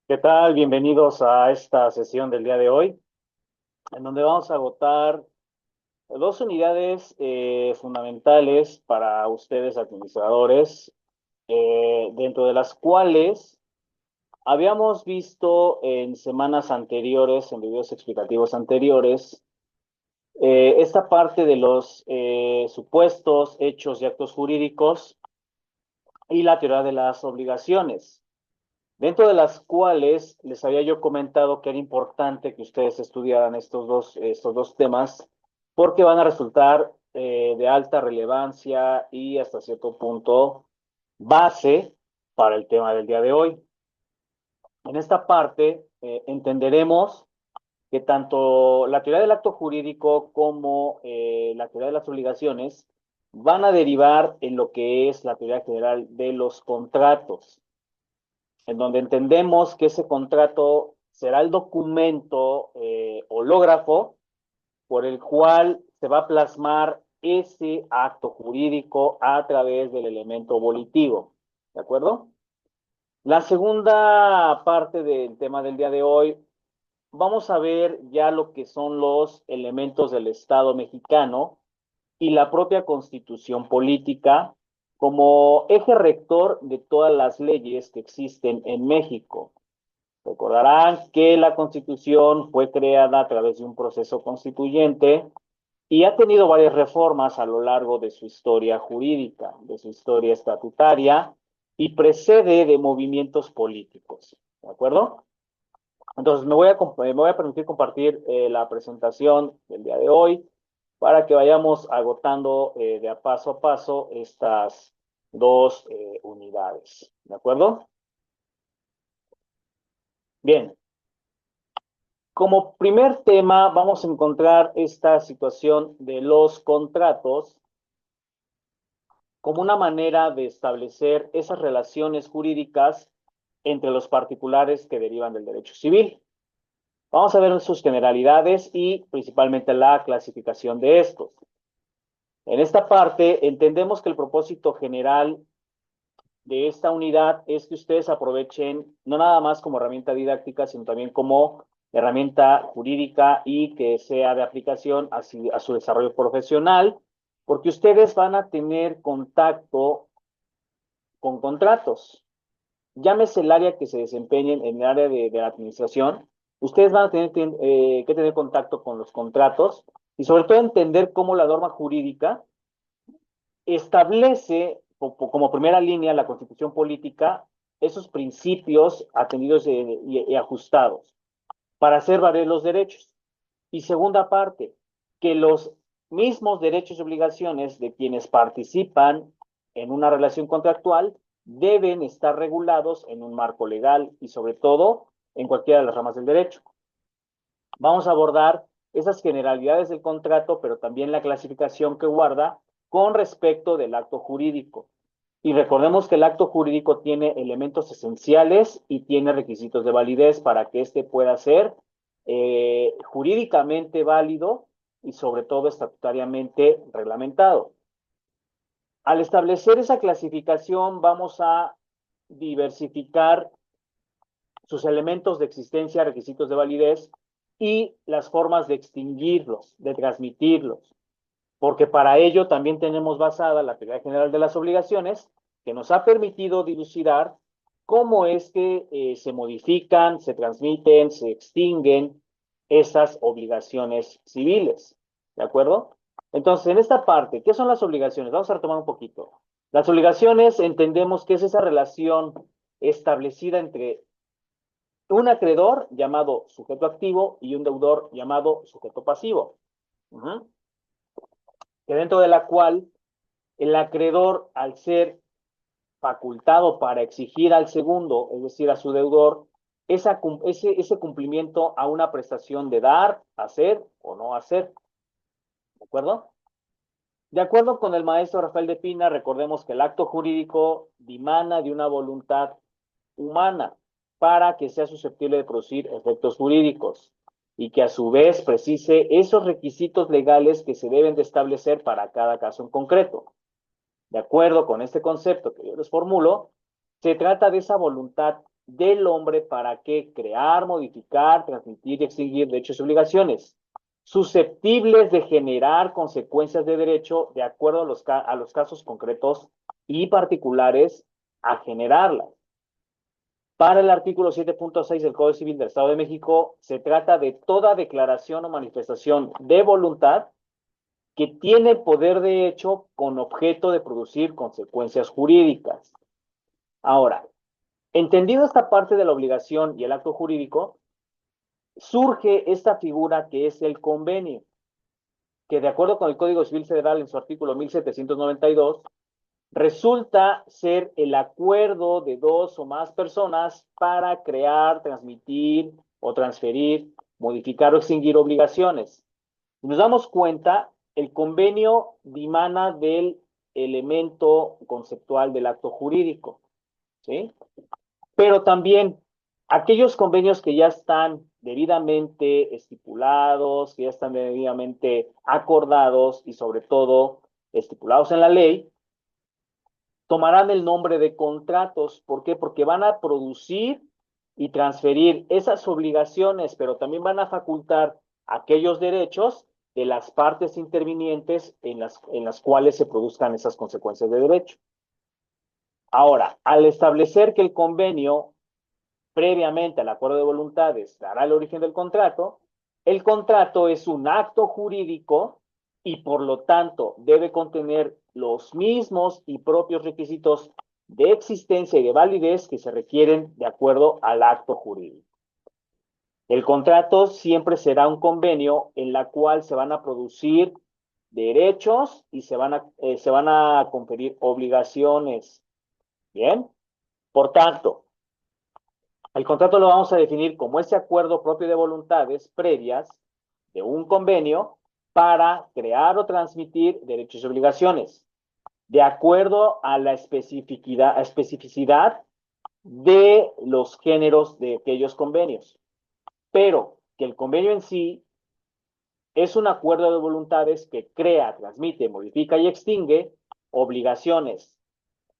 ¿Qué tal? Bienvenidos a esta sesión del día de hoy, en donde vamos a agotar dos unidades fundamentales para ustedes administradores, dentro de las cuales habíamos visto en semanas anteriores, en videos explicativos anteriores, esta parte de los supuestos, hechos y actos jurídicos y la teoría de las obligaciones, dentro de las cuales les había yo comentado que era importante que ustedes estudiaran estos dos temas, porque van a resultar de alta relevancia y hasta cierto punto base para el tema del día de hoy. En esta parte entenderemos que tanto la teoría del acto jurídico como la teoría de las obligaciones van a derivar en lo que es la teoría general de los contratos, en donde entendemos que ese contrato será el documento hológrafo por el cual se va a plasmar ese acto jurídico a través del elemento volitivo. ¿De acuerdo? La segunda parte del tema del día de hoy, vamos a ver ya lo que son los elementos del Estado mexicano y la propia constitución política como eje rector de todas las leyes que existen en México. Recordarán que la Constitución fue creada a través de un proceso constituyente y ha tenido varias reformas a lo largo de su historia jurídica, de su historia estatutaria y precede de movimientos políticos. ¿De acuerdo? Entonces, me voy a permitir compartir la presentación del día de hoy para que vayamos agotando de a paso estas dos unidades. ¿De acuerdo? Bien, como primer tema, vamos a encontrar esta situación de los contratos como una manera de establecer esas relaciones jurídicas entre los particulares que derivan del derecho civil. Vamos a ver sus generalidades y principalmente la clasificación de estos. En esta parte, entendemos que el propósito general de esta unidad es que ustedes aprovechen no nada más como herramienta didáctica, sino también como herramienta jurídica y que sea de aplicación a su desarrollo profesional, porque ustedes van a tener contacto con contratos. Llámese el área que se desempeñen en el área de la administración, ustedes van a tener que tener contacto con los contratos y sobre todo entender cómo la norma jurídica establece como primera línea la constitución política esos principios atendidos y ajustados para hacer valer los derechos. Y segunda parte, que los mismos derechos y obligaciones de quienes participan en una relación contractual deben estar regulados en un marco legal y sobre todo en cualquiera de las ramas del derecho. Vamos a abordar esas generalidades del contrato, pero también la clasificación que guarda con respecto del acto jurídico. Y recordemos que el acto jurídico tiene elementos esenciales y tiene requisitos de validez para que éste pueda ser jurídicamente válido y sobre todo estatutariamente reglamentado. Al establecer esa clasificación vamos a diversificar sus elementos de existencia, requisitos de validez y las formas de extinguirlos, de transmitirlos, porque para ello también tenemos basada la teoría general de las obligaciones, que nos ha permitido dilucidar cómo es que se modifican, se transmiten, se extinguen esas obligaciones civiles. ¿De acuerdo? Entonces, en esta parte, ¿qué son las obligaciones? Vamos a retomar un poquito. Las obligaciones entendemos que es esa relación establecida entre un acreedor llamado sujeto activo y un deudor llamado sujeto pasivo. Que dentro de la cual el acreedor, al ser facultado para exigir al segundo, es decir, a su deudor, ese cumplimiento a una prestación de dar, hacer o no hacer. ¿De acuerdo? De acuerdo con el maestro Rafael de Pina, recordemos que el acto jurídico dimana de una voluntad humana para que sea susceptible de producir efectos jurídicos y que a su vez precise esos requisitos legales que se deben de establecer para cada caso en concreto. De acuerdo con este concepto que yo les formulo, se trata de esa voluntad del hombre para qué crear, modificar, transmitir y extinguir derechos y obligaciones, susceptibles de generar consecuencias de derecho de acuerdo a los casos concretos y particulares a generarlas. Para el artículo 7.6 del Código Civil del Estado de México, se trata de toda declaración o manifestación de voluntad que tiene poder de hecho con objeto de producir consecuencias jurídicas. Ahora, entendido esta parte de la obligación y el acto jurídico, surge esta figura que es el convenio, que de acuerdo con el Código Civil Federal en su artículo 1792, resulta ser el acuerdo de dos o más personas para crear, transmitir o transferir, modificar o extinguir obligaciones. Nos damos cuenta, el convenio dimana del elemento conceptual del acto jurídico, ¿sí? Pero también aquellos convenios que ya están debidamente estipulados, que ya están debidamente acordados y sobre todo estipulados en la ley, tomarán el nombre de contratos. ¿Por qué? Porque van a producir y transferir esas obligaciones, pero también van a facultar aquellos derechos de las partes intervinientes en las cuales se produzcan esas consecuencias de derecho. Ahora, al establecer que el convenio previamente al acuerdo de voluntades dará el origen del contrato, el contrato es un acto jurídico y por lo tanto debe contener los mismos y propios requisitos de existencia y de validez que se requieren de acuerdo al acto jurídico. El contrato siempre será un convenio en la cual se van a producir derechos y se van a conferir obligaciones. Bien, por tanto, el contrato lo vamos a definir como ese acuerdo propio de voluntades previas de un convenio para crear o transmitir derechos y obligaciones, de acuerdo a la especificidad de los géneros de aquellos convenios. Pero que el convenio en sí es un acuerdo de voluntades que crea, transmite, modifica y extingue obligaciones,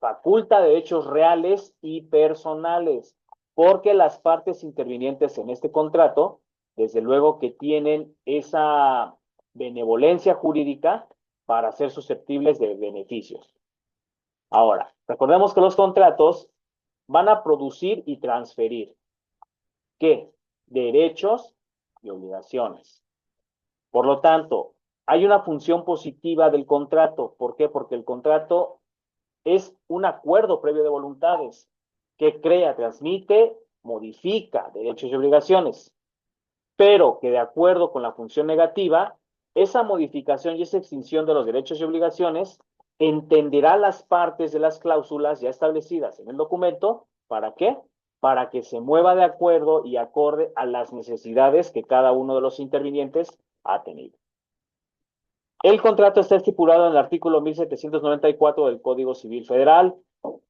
faculta derechos reales y personales, porque las partes intervinientes en este contrato, desde luego que tienen esa benevolencia jurídica para ser susceptibles de beneficios. Ahora, recordemos que los contratos van a producir y transferir, ¿qué? Derechos y obligaciones. Por lo tanto, hay una función positiva del contrato. ¿Por qué? Porque el contrato es un acuerdo previo de voluntades que crea, transmite, modifica derechos y obligaciones, pero que de acuerdo con la función negativa, esa modificación y esa extinción de los derechos y obligaciones entenderá las partes de las cláusulas ya establecidas en el documento. ¿Para qué? Para que se mueva de acuerdo y acorde a las necesidades que cada uno de los intervinientes ha tenido. El contrato está estipulado en el artículo 1794 del Código Civil Federal,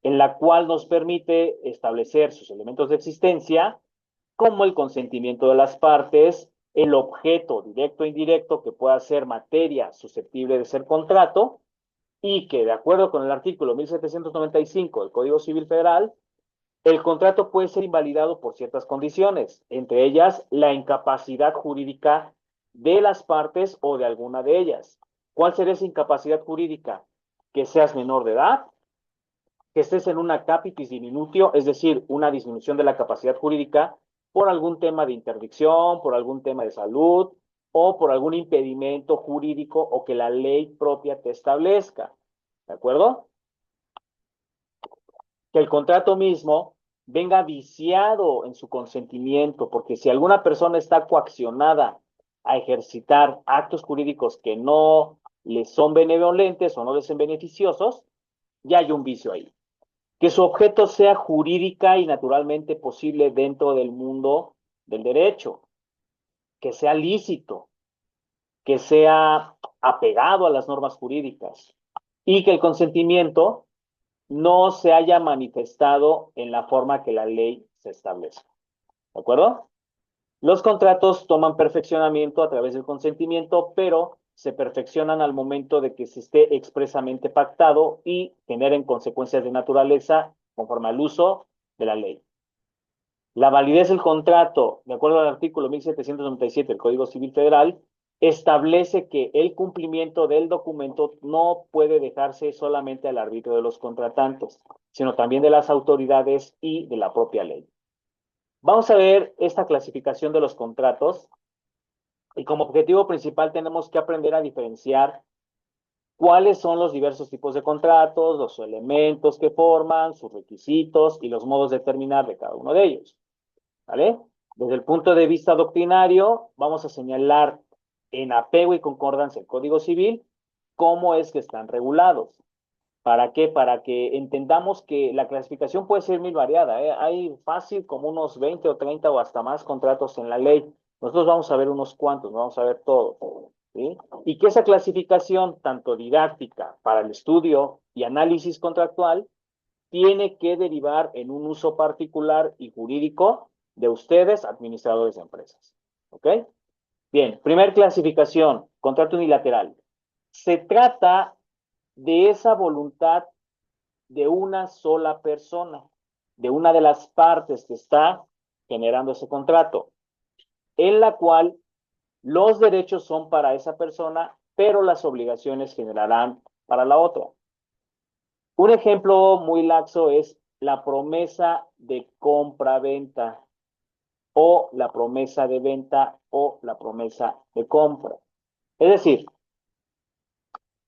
en la cual nos permite establecer sus elementos de existencia, como el consentimiento de las partes, el objeto directo e indirecto que pueda ser materia susceptible de ser contrato, y que de acuerdo con el artículo 1795 del Código Civil Federal, el contrato puede ser invalidado por ciertas condiciones, entre ellas la incapacidad jurídica de las partes o de alguna de ellas. ¿Cuál sería esa incapacidad jurídica? Que seas menor de edad, que estés en una capitis diminutio, es decir, una disminución de la capacidad jurídica por algún tema de interdicción, por algún tema de salud o por algún impedimento jurídico o que la ley propia te establezca. ¿De acuerdo? Que el contrato mismo venga viciado en su consentimiento, porque si alguna persona está coaccionada a ejercitar actos jurídicos que no les son benevolentes o no les son beneficiosos, ya hay un vicio ahí. Que su objeto sea jurídica y naturalmente posible dentro del mundo del derecho, que sea lícito, que sea apegado a las normas jurídicas y que el consentimiento no se haya manifestado en la forma que la ley se establece. ¿De acuerdo? Los contratos toman perfeccionamiento a través del consentimiento, pero se perfeccionan al momento de que se esté expresamente pactado y generen consecuencias de naturaleza conforme al uso de la ley. La validez del contrato, de acuerdo al artículo 1797 del Código Civil Federal, establece que el cumplimiento del documento no puede dejarse solamente al arbitrio de los contratantes, sino también de las autoridades y de la propia ley. Vamos a ver esta clasificación de los contratos y como objetivo principal tenemos que aprender a diferenciar cuáles son los diversos tipos de contratos, los elementos que forman, sus requisitos y los modos de terminar de cada uno de ellos. ¿Vale? Desde el punto de vista doctrinario, vamos a señalar en apego y concordancia el Código Civil cómo es que están regulados. ¿Para qué? Para que entendamos que la clasificación puede ser muy variada, ¿eh? Hay fácil como unos 20 o 30 o hasta más contratos en la ley. Nosotros vamos a ver unos cuantos, no vamos a ver todos, ¿sí? Y que esa clasificación, tanto didáctica para el estudio y análisis contractual, tiene que derivar en un uso particular y jurídico de ustedes, administradores de empresas. ¿Ok? Bien, primer clasificación, contrato unilateral. Se trata de esa voluntad de una sola persona, de una de las partes que está generando ese contrato, en la cual los derechos son para esa persona, pero las obligaciones generarán para la otra. Un ejemplo muy laxo es la promesa de compra-venta o la promesa de venta o la promesa de compra. Es decir,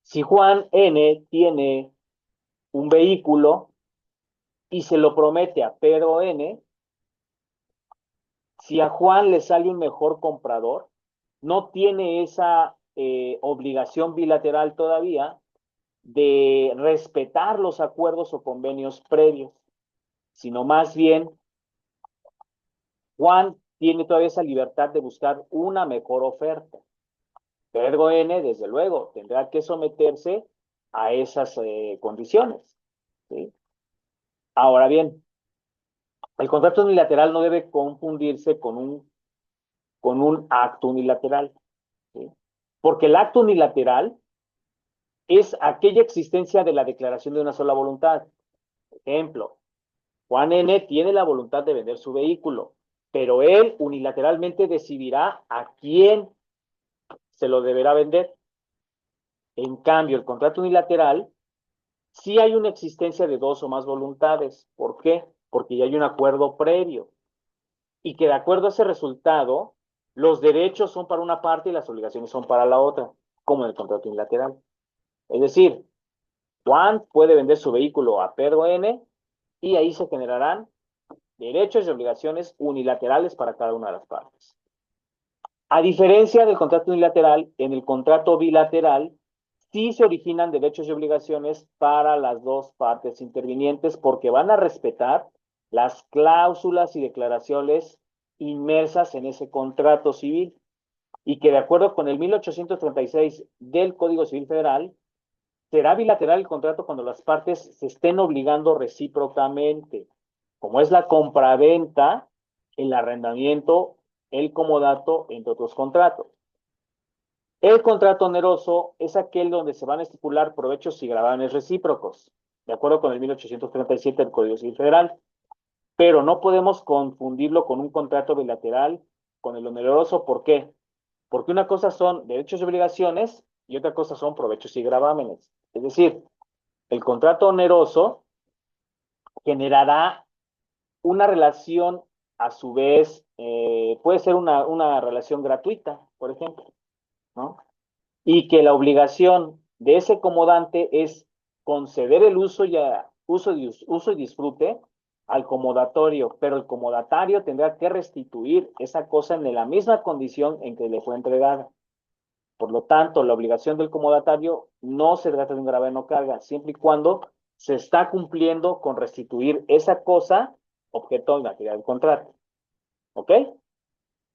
si Juan N tiene un vehículo y se lo promete a Pedro N, si a Juan le sale un mejor comprador, no tiene esa obligación bilateral todavía de respetar los acuerdos o convenios previos, sino más bien Juan tiene todavía esa libertad de buscar una mejor oferta. Pedro N, desde luego, tendrá que someterse a esas condiciones, ¿sí? Ahora bien, el contrato unilateral no debe confundirse con un acto unilateral, ¿sí? Porque el acto unilateral es aquella existencia de la declaración de una sola voluntad. Ejemplo, Juan N tiene la voluntad de vender su vehículo, pero él unilateralmente decidirá a quién se lo deberá vender. En cambio, el contrato unilateral, sí hay una existencia de dos o más voluntades. ¿Por qué? Porque ya hay un acuerdo previo. Y que de acuerdo a ese resultado, los derechos son para una parte y las obligaciones son para la otra, como en el contrato unilateral. Es decir, Juan puede vender su vehículo a Pedro N y ahí se generarán derechos y obligaciones unilaterales para cada una de las partes. A diferencia del contrato unilateral, en el contrato bilateral sí se originan derechos y obligaciones para las dos partes intervinientes porque van a respetar las cláusulas y declaraciones inmersas en ese contrato civil y que de acuerdo con el 1836 del Código Civil Federal, será bilateral el contrato cuando las partes se estén obligando recíprocamente, como es la compraventa, el arrendamiento, el comodato, entre otros contratos. El contrato oneroso es aquel donde se van a estipular provechos y gravames recíprocos, de acuerdo con el 1837 del Código Civil Federal, pero no podemos confundirlo con un contrato bilateral con el oneroso. ¿Por qué? Porque una cosa son derechos y obligaciones y otra cosa son provechos y gravámenes. Es decir, el contrato oneroso generará una relación a su vez, puede ser una relación gratuita, por ejemplo, ¿no? Y que la obligación de ese comodante es conceder el uso y disfrute al comodatorio, pero el comodatario tendrá que restituir esa cosa en la misma condición en que le fue entregada. Por lo tanto, la obligación del comodatario no se trata de un gravamen o carga, siempre y cuando se está cumpliendo con restituir esa cosa, objeto y material del contrato. ¿Ok?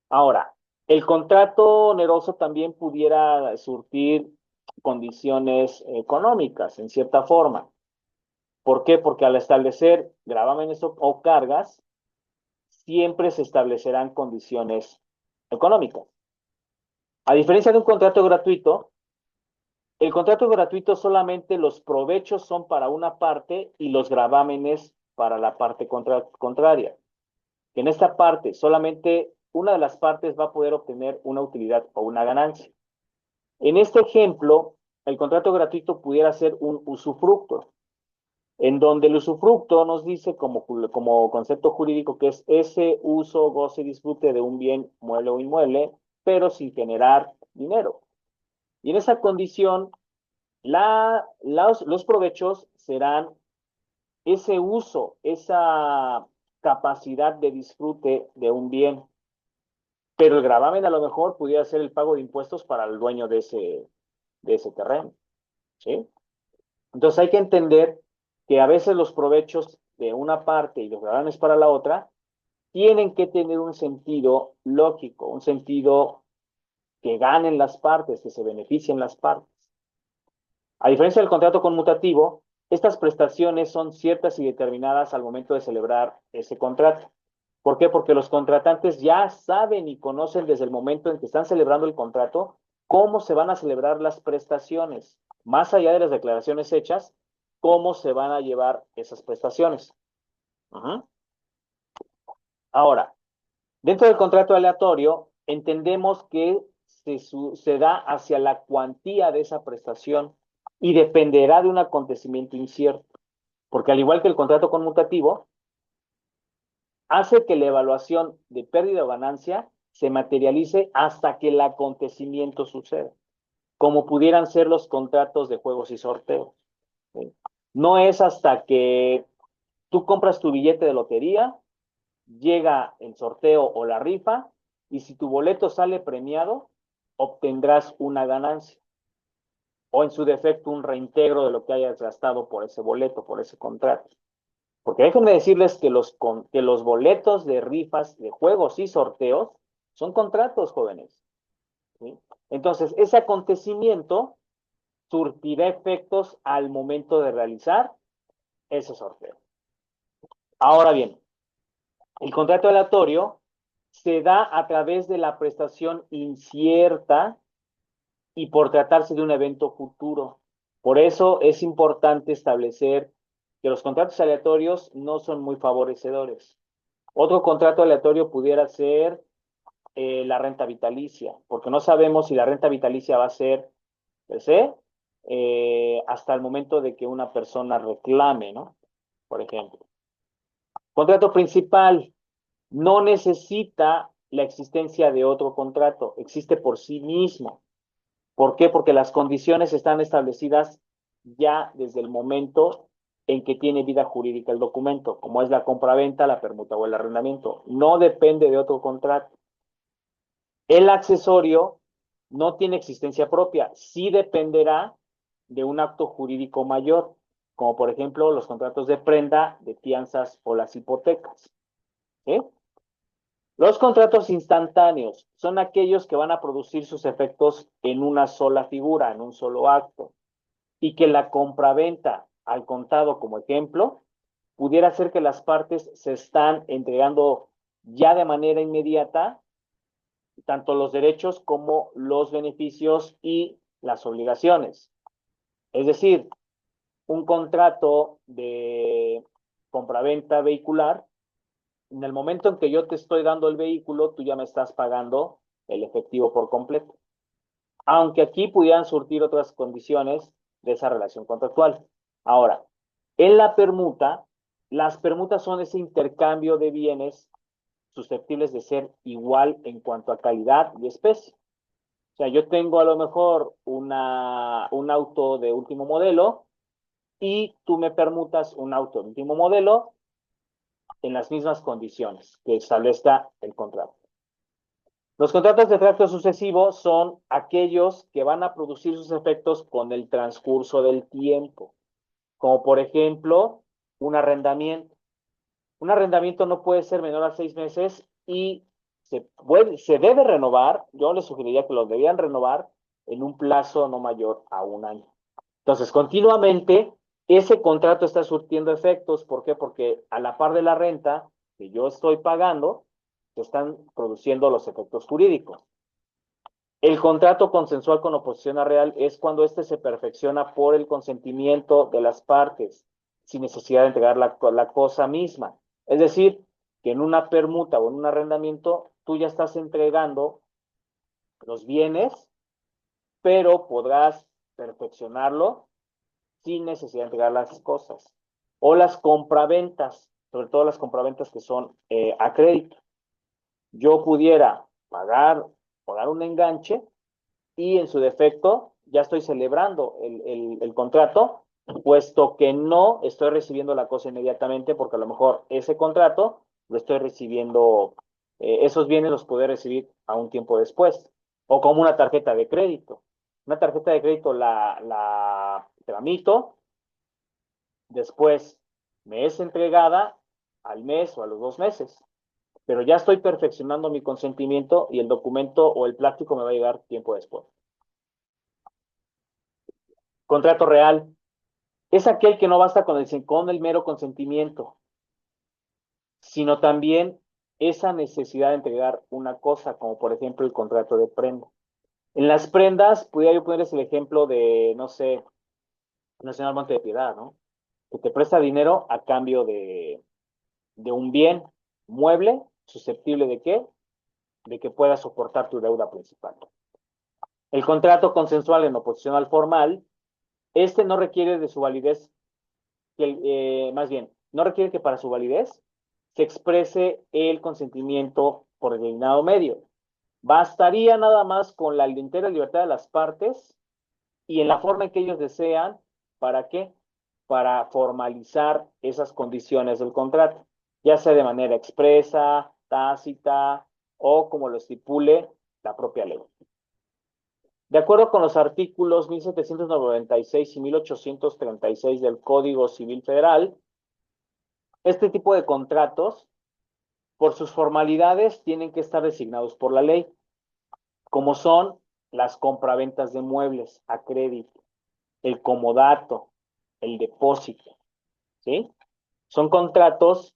Ahora, el contrato oneroso también pudiera surtir condiciones económicas, en cierta forma. ¿Por qué? Porque al establecer gravámenes o cargas, siempre se establecerán condiciones económicas. A diferencia de un contrato gratuito, el contrato gratuito solamente los provechos son para una parte y los gravámenes para la parte contraria. que en esta parte solamente una de las partes va a poder obtener una utilidad o una ganancia. En este ejemplo, el contrato gratuito pudiera ser un usufructo, en donde el usufructo nos dice como concepto jurídico que es ese uso, goce y disfrute de un bien mueble o inmueble, pero sin generar dinero. Y en esa condición, los provechos serán ese uso, esa capacidad de disfrute de un bien, pero el gravamen a lo mejor pudiera ser el pago de impuestos para el dueño de ese terreno, ¿sí? Entonces hay que entender que a veces los provechos de una parte y los gravames para la otra tienen que tener un sentido lógico, un sentido que ganen las partes, que se beneficien las partes. A diferencia del contrato conmutativo, estas prestaciones son ciertas y determinadas al momento de celebrar ese contrato. ¿Por qué? Porque los contratantes ya saben y conocen desde el momento en que están celebrando el contrato cómo se van a celebrar las prestaciones, más allá de las declaraciones hechas, cómo se van a llevar esas prestaciones. Ajá. Ahora, dentro del contrato aleatorio, entendemos que se da hacia la cuantía de esa prestación y dependerá de un acontecimiento incierto, porque al igual que el contrato conmutativo, hace que la evaluación de pérdida o ganancia se materialice hasta que el acontecimiento suceda, como pudieran ser los contratos de juegos y sorteos, ¿sí? No es hasta que tú compras tu billete de lotería, llega el sorteo o la rifa, y si tu boleto sale premiado, obtendrás una ganancia, o en su defecto un reintegro de lo que hayas gastado por ese boleto, por ese contrato. Porque déjenme decirles que los boletos de rifas, de juegos y sorteos son contratos, jóvenes, ¿sí? Entonces, ese acontecimiento surtirá efectos al momento de realizar ese sorteo. Ahora bien, el contrato aleatorio se da a través de la prestación incierta y por tratarse de un evento futuro. Por eso es importante establecer que los contratos aleatorios no son muy favorecedores. Otro contrato aleatorio pudiera ser la renta vitalicia, porque no sabemos si la renta vitalicia va a ser per se hasta el momento de que una persona reclame, ¿no? Por ejemplo. Contrato principal no necesita la existencia de otro contrato, existe por sí mismo. ¿Por qué? Porque las condiciones están establecidas ya desde el momento en que tiene vida jurídica el documento, como es la compraventa, la permuta o el arrendamiento. No depende de otro contrato. El accesorio no tiene existencia propia, sí dependerá de un acto jurídico mayor, como por ejemplo los contratos de prenda, de fianzas o las hipotecas. ¿Sí? Los contratos instantáneos son aquellos que van a producir sus efectos en una sola figura, en un solo acto, y que la compraventa al contado como ejemplo pudiera ser que las partes se están entregando ya de manera inmediata tanto los derechos como los beneficios y las obligaciones. Es decir, un contrato de compraventa vehicular, en el momento en que yo te estoy dando el vehículo, tú ya me estás pagando el efectivo por completo. Aunque aquí pudieran surtir otras condiciones de esa relación contractual. Ahora, en la permuta, las permutas son ese intercambio de bienes susceptibles de ser igual en cuanto a calidad y especie. O sea, yo tengo a lo mejor un auto de último modelo y tú me permutas un auto de último modelo en las mismas condiciones que establezca el contrato. Los contratos de tracto sucesivo son aquellos que van a producir sus efectos con el transcurso del tiempo, como por ejemplo un arrendamiento. Un arrendamiento no puede ser menor a 6 meses y se debe renovar, yo les sugeriría que lo debían renovar en un plazo no mayor a un año. Entonces, continuamente, ese contrato está surtiendo efectos. ¿Por qué? Porque a la par de la renta que yo estoy pagando, se están produciendo los efectos jurídicos. El contrato consensual con oposición a real es cuando éste se perfecciona por el consentimiento de las partes, sin necesidad de entregar la cosa misma. Es decir, que en una permuta o en un arrendamiento tú ya estás entregando los bienes, pero podrás perfeccionarlo sin necesidad de entregar las cosas. O las compraventas, sobre todo las compraventas que son a crédito. Yo pudiera pagar o dar un enganche y en su defecto ya estoy celebrando el contrato, puesto que no estoy recibiendo la cosa inmediatamente, porque a lo mejor ese contrato lo estoy recibiendo, esos bienes los puedo recibir a un tiempo después, o como una tarjeta de crédito. Una tarjeta de crédito la tramito, después me es entregada al mes o a los 2 meses, pero ya estoy perfeccionando mi consentimiento y el documento o el plástico me va a llegar tiempo después. Contrato real es aquel que no basta con el mero consentimiento, sino también esa necesidad de entregar una cosa, como por ejemplo el contrato de prenda. En las prendas, pudiera yo ponerles el ejemplo de, no sé, Nacional Monte de Piedad, ¿no? Que te presta dinero a cambio de un bien mueble, susceptible de qué? De que pueda soportar tu deuda principal. El contrato consensual en oposición al formal, este no requiere de su validez, más bien, no requiere que para su validez se exprese el consentimiento por determinado medio. Bastaría nada más con la entera libertad de las partes y en la forma en que ellos desean, ¿para qué? Para formalizar esas condiciones del contrato, ya sea de manera expresa, tácita o como lo estipule la propia ley. De acuerdo con los artículos 1796 y 1836 del Código Civil Federal, este tipo de contratos, por sus formalidades, tienen que estar designados por la ley, como son las compraventas de muebles a crédito, el comodato, el depósito, ¿sí? Son contratos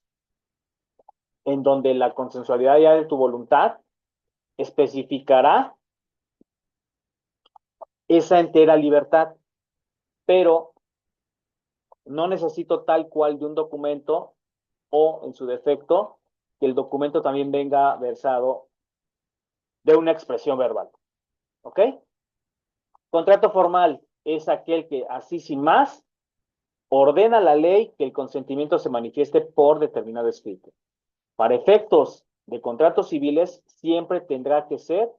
en donde la consensualidad ya de tu voluntad especificará esa entera libertad, pero no necesito tal cual de un documento o, en su defecto, que el documento también venga versado de una expresión verbal. ¿Ok? Contrato formal es aquel que, así sin más, ordena la ley que el consentimiento se manifieste por determinado escrito. Para efectos de contratos civiles, siempre tendrá que ser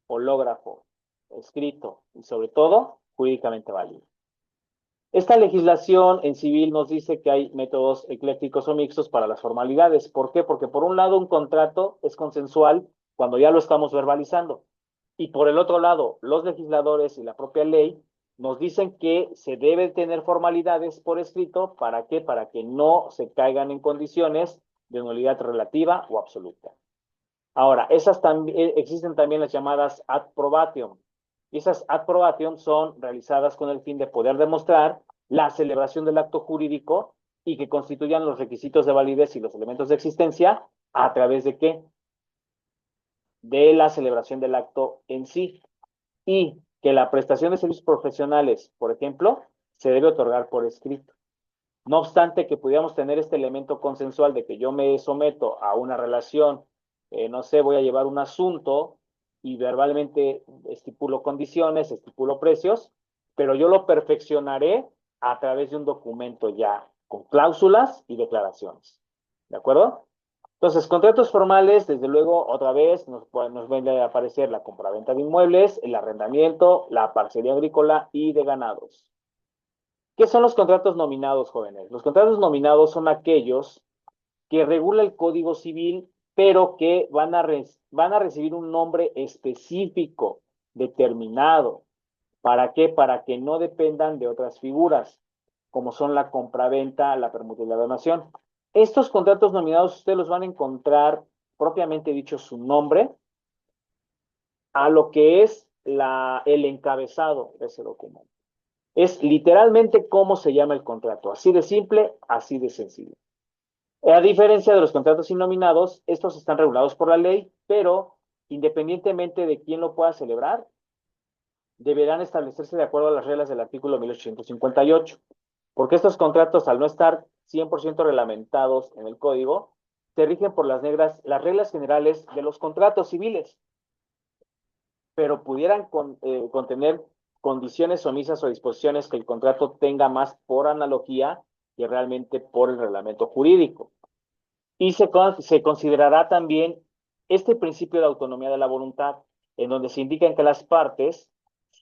hológrafo, escrito y, sobre todo, jurídicamente válido. Esta legislación en civil nos dice que hay métodos eclécticos o mixtos para las formalidades. ¿Por qué? Porque por un lado un contrato es consensual cuando ya lo estamos verbalizando. Y por el otro lado, los legisladores y la propia ley nos dicen que se deben tener formalidades por escrito. ¿Para qué? Para que no se caigan en condiciones de nulidad relativa o absoluta. Ahora, existen también las llamadas ad probatium. Y esas ad probatium son realizadas con el fin de poder demostrar la celebración del acto jurídico y que constituyan los requisitos de validez y los elementos de existencia a través de qué? De la celebración del acto en sí. Y que la prestación de servicios profesionales, por ejemplo, se debe otorgar por escrito. No obstante que pudiéramos tener este elemento consensual de que yo me someto a una relación, no sé, voy a llevar un asunto y verbalmente estipulo condiciones, estipulo precios, pero yo lo perfeccionaré a través de un documento ya con cláusulas y declaraciones. ¿De acuerdo? Entonces, contratos formales, desde luego, otra vez nos vuelve a aparecer la compraventa de inmuebles, el arrendamiento, la parcería agrícola y de ganados. ¿Qué son los contratos nominados, jóvenes? Los contratos nominados son aquellos que regula el Código Civil, pero que van a recibir un nombre específico, determinado. ¿Para qué? Para que no dependan de otras figuras, como son la compraventa, la permuta y la donación. Estos contratos nominados ustedes los van a encontrar, propiamente dicho, su nombre, a lo que es el encabezado de ese documento. Es literalmente cómo se llama el contrato, así de simple, así de sencillo. A diferencia de los contratos innominados, estos están regulados por la ley, pero independientemente de quién lo pueda celebrar, deberán establecerse de acuerdo a las reglas del artículo 1858, porque estos contratos, al no estar 100% reglamentados en el código, se rigen por las reglas generales de los contratos civiles, pero pudieran contener condiciones omisas o disposiciones que el contrato tenga más por analogía que realmente por el reglamento jurídico. Y se considerará también este principio de autonomía de la voluntad, en donde se indican que las partes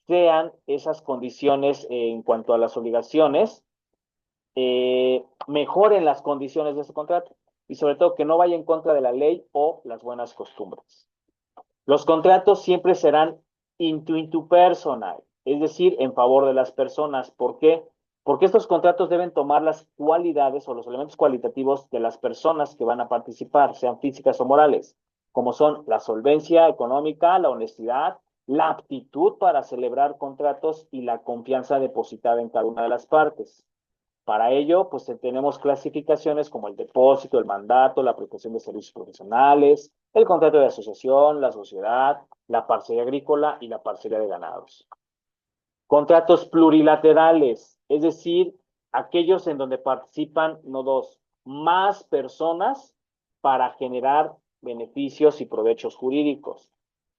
sean esas condiciones en cuanto a las obligaciones, mejoren las condiciones de ese contrato y sobre todo que no vaya en contra de la ley o las buenas costumbres. Los contratos siempre serán into personal, es decir, en favor de las personas. ¿Por qué? Porque estos contratos deben tomar las cualidades o los elementos cualitativos de las personas que van a participar, sean físicas o morales, como son la solvencia económica, la honestidad, la aptitud para celebrar contratos y la confianza depositada en cada una de las partes. Para ello, pues tenemos clasificaciones como el depósito, el mandato, la prestación de servicios profesionales, el contrato de asociación, la sociedad, la parcería agrícola y la parcería de ganados. Contratos plurilaterales, es decir, aquellos en donde participan no dos, más personas para generar beneficios y provechos jurídicos,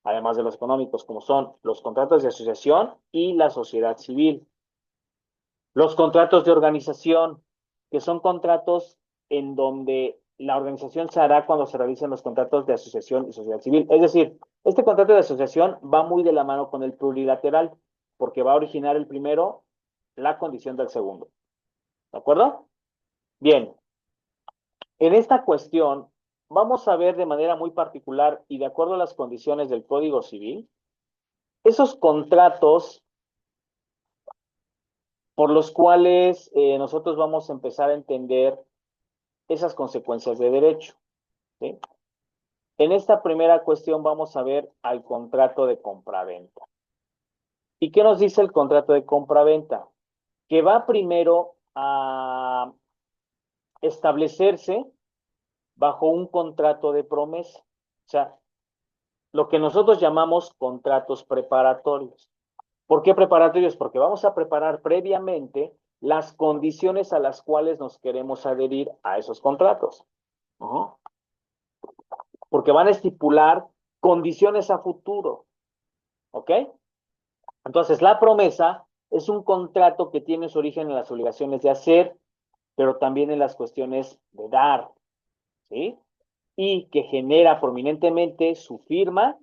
además de los económicos, como son los contratos de asociación y la sociedad civil. Los contratos de organización, que son contratos en donde la organización se hará cuando se realicen los contratos de asociación y sociedad civil. Es decir, este contrato de asociación va muy de la mano con el plurilateral, porque va a originar el primero la condición del segundo. ¿De acuerdo? Bien, en esta cuestión vamos a ver de manera muy particular y de acuerdo a las condiciones del Código Civil, esos contratos por los cuales nosotros vamos a empezar a entender esas consecuencias de derecho. ¿Sí? En esta primera cuestión vamos a ver al contrato de compraventa. ¿Y qué nos dice el contrato de compraventa? Que va primero a establecerse bajo un contrato de promesa. O sea, lo que nosotros llamamos contratos preparatorios. ¿Por qué preparatorios? Porque vamos a preparar previamente las condiciones a las cuales nos queremos adherir a esos contratos. Porque van a estipular condiciones a futuro. ¿Ok? Entonces, la promesa es un contrato que tiene su origen en las obligaciones de hacer, pero también en las cuestiones de dar. ¿Sí? Y que genera prominentemente su firma,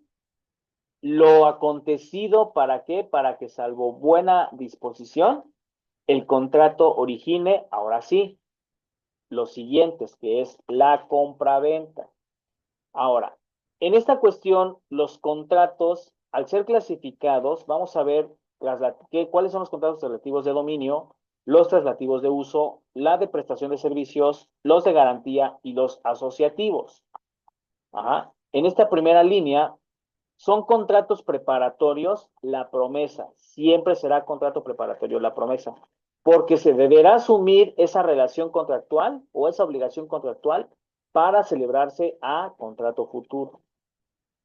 lo acontecido, ¿para qué? Para que, salvo buena disposición, el contrato origine, ahora sí, los siguientes, que es la compraventa. Ahora, en esta cuestión, los contratos, al ser clasificados, vamos a ver cuáles son los contratos relativos de dominio, los traslativos de uso, la de prestación de servicios, los de garantía y los asociativos. Ajá. En esta primera línea, son contratos preparatorios, la promesa. Siempre será contrato preparatorio la promesa, porque se deberá asumir esa relación contractual o esa obligación contractual para celebrarse a contrato futuro.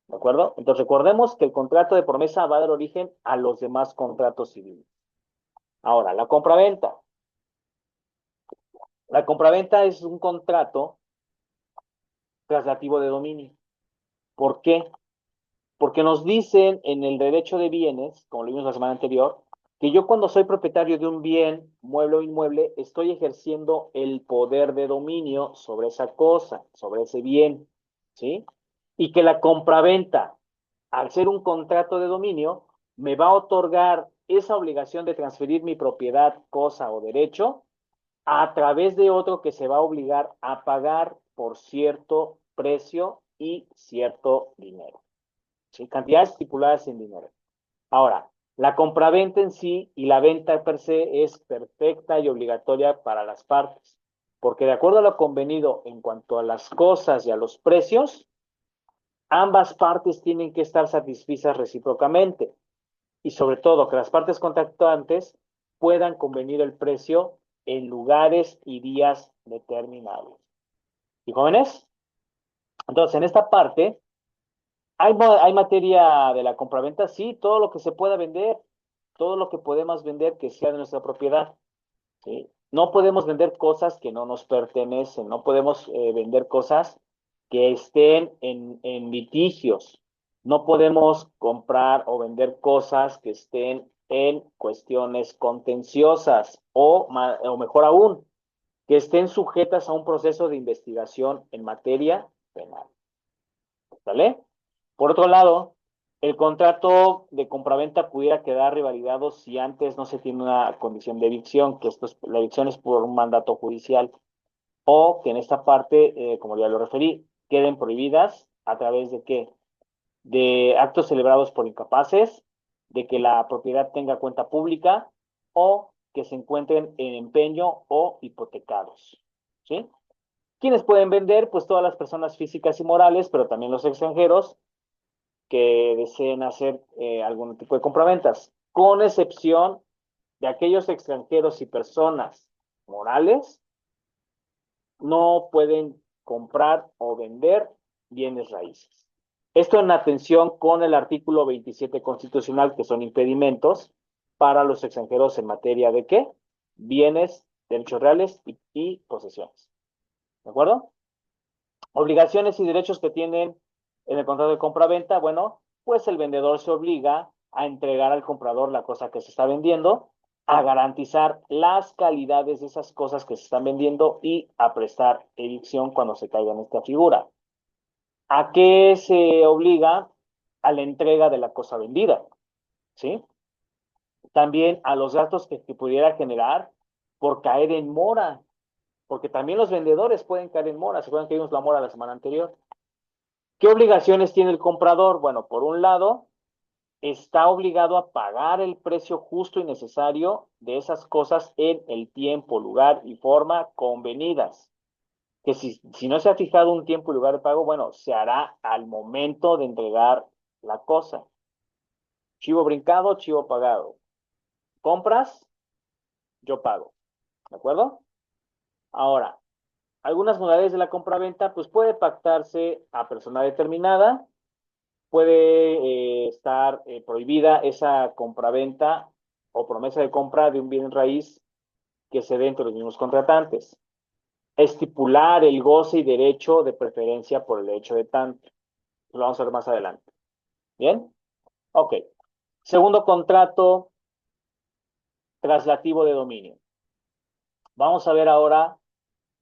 ¿De acuerdo? Entonces recordemos que el contrato de promesa va a dar origen a los demás contratos civiles. Ahora, la compraventa. La compraventa es un contrato traslativo de dominio. ¿Por qué? Porque nos dicen en el derecho de bienes, como lo vimos la semana anterior, que yo cuando soy propietario de un bien, mueble o inmueble, estoy ejerciendo el poder de dominio sobre esa cosa, sobre ese bien, ¿sí? Y que la compraventa, al ser un contrato de dominio, me va a otorgar esa obligación de transferir mi propiedad, cosa o derecho a través de otro que se va a obligar a pagar por cierto precio y cierto dinero. ¿Sí? Cantidades estipuladas en dinero. Ahora, la compraventa en sí y la venta per se es perfecta y obligatoria para las partes, porque de acuerdo a lo convenido en cuanto a las cosas y a los precios, ambas partes tienen que estar satisfechas recíprocamente y sobre todo que las partes contractantes puedan convenir el precio en lugares y días determinados. ¿Y jóvenes? Entonces, en esta parte, ¿hay materia de la compraventa? Sí, todo lo que se pueda vender, todo lo que podemos vender que sea de nuestra propiedad. ¿Sí? No podemos vender cosas que no nos pertenecen, no podemos vender cosas que estén en litigios. No podemos comprar o vender cosas que estén en cuestiones contenciosas o mejor aún, que estén sujetas a un proceso de investigación en materia penal. ¿Vale? Por otro lado, el contrato de compraventa pudiera quedar revalidado si antes no se tiene una condición de evicción, que la evicción es por un mandato judicial, o que en esta parte, como ya lo referí, queden prohibidas a través de qué? De actos celebrados por incapaces, de que la propiedad tenga cuenta pública o que se encuentren en empeño o hipotecados. ¿Sí? ¿Quiénes pueden vender? Pues todas las personas físicas y morales, pero también los extranjeros que deseen hacer algún tipo de compraventas, con excepción de aquellos extranjeros y personas morales, no pueden comprar o vender bienes raíces. Esto en atención con el artículo 27 constitucional, que son impedimentos para los extranjeros en materia de ¿qué? Bienes, derechos reales y posesiones. ¿De acuerdo? Obligaciones y derechos que tienen en el contrato de compra-venta, bueno, pues el vendedor se obliga a entregar al comprador la cosa que se está vendiendo, a garantizar las calidades de esas cosas que se están vendiendo y a prestar evicción cuando se caiga en esta figura. ¿A qué se obliga? A la entrega de la cosa vendida, ¿sí? También a los gastos que pudiera generar por caer en mora, porque también los vendedores pueden caer en mora. ¿Se acuerdan que vimos la mora la semana anterior? ¿Qué obligaciones tiene el comprador? Bueno, por un lado, está obligado a pagar el precio justo y necesario de esas cosas en el tiempo, lugar y forma convenidas. Que si no se ha fijado un tiempo y lugar de pago, bueno, se hará al momento de entregar la cosa. Chivo brincado, chivo pagado. Compras, yo pago. ¿De acuerdo? Ahora, algunas modalidades de la compraventa, pues puede pactarse a persona determinada, puede estar prohibida esa compraventa o promesa de compra de un bien raíz que se dé entre los mismos contratantes. Estipular el goce y derecho de preferencia por el hecho de tanto. Lo vamos a ver más adelante. ¿Bien? Ok. Segundo contrato traslativo de dominio. Vamos a ver ahora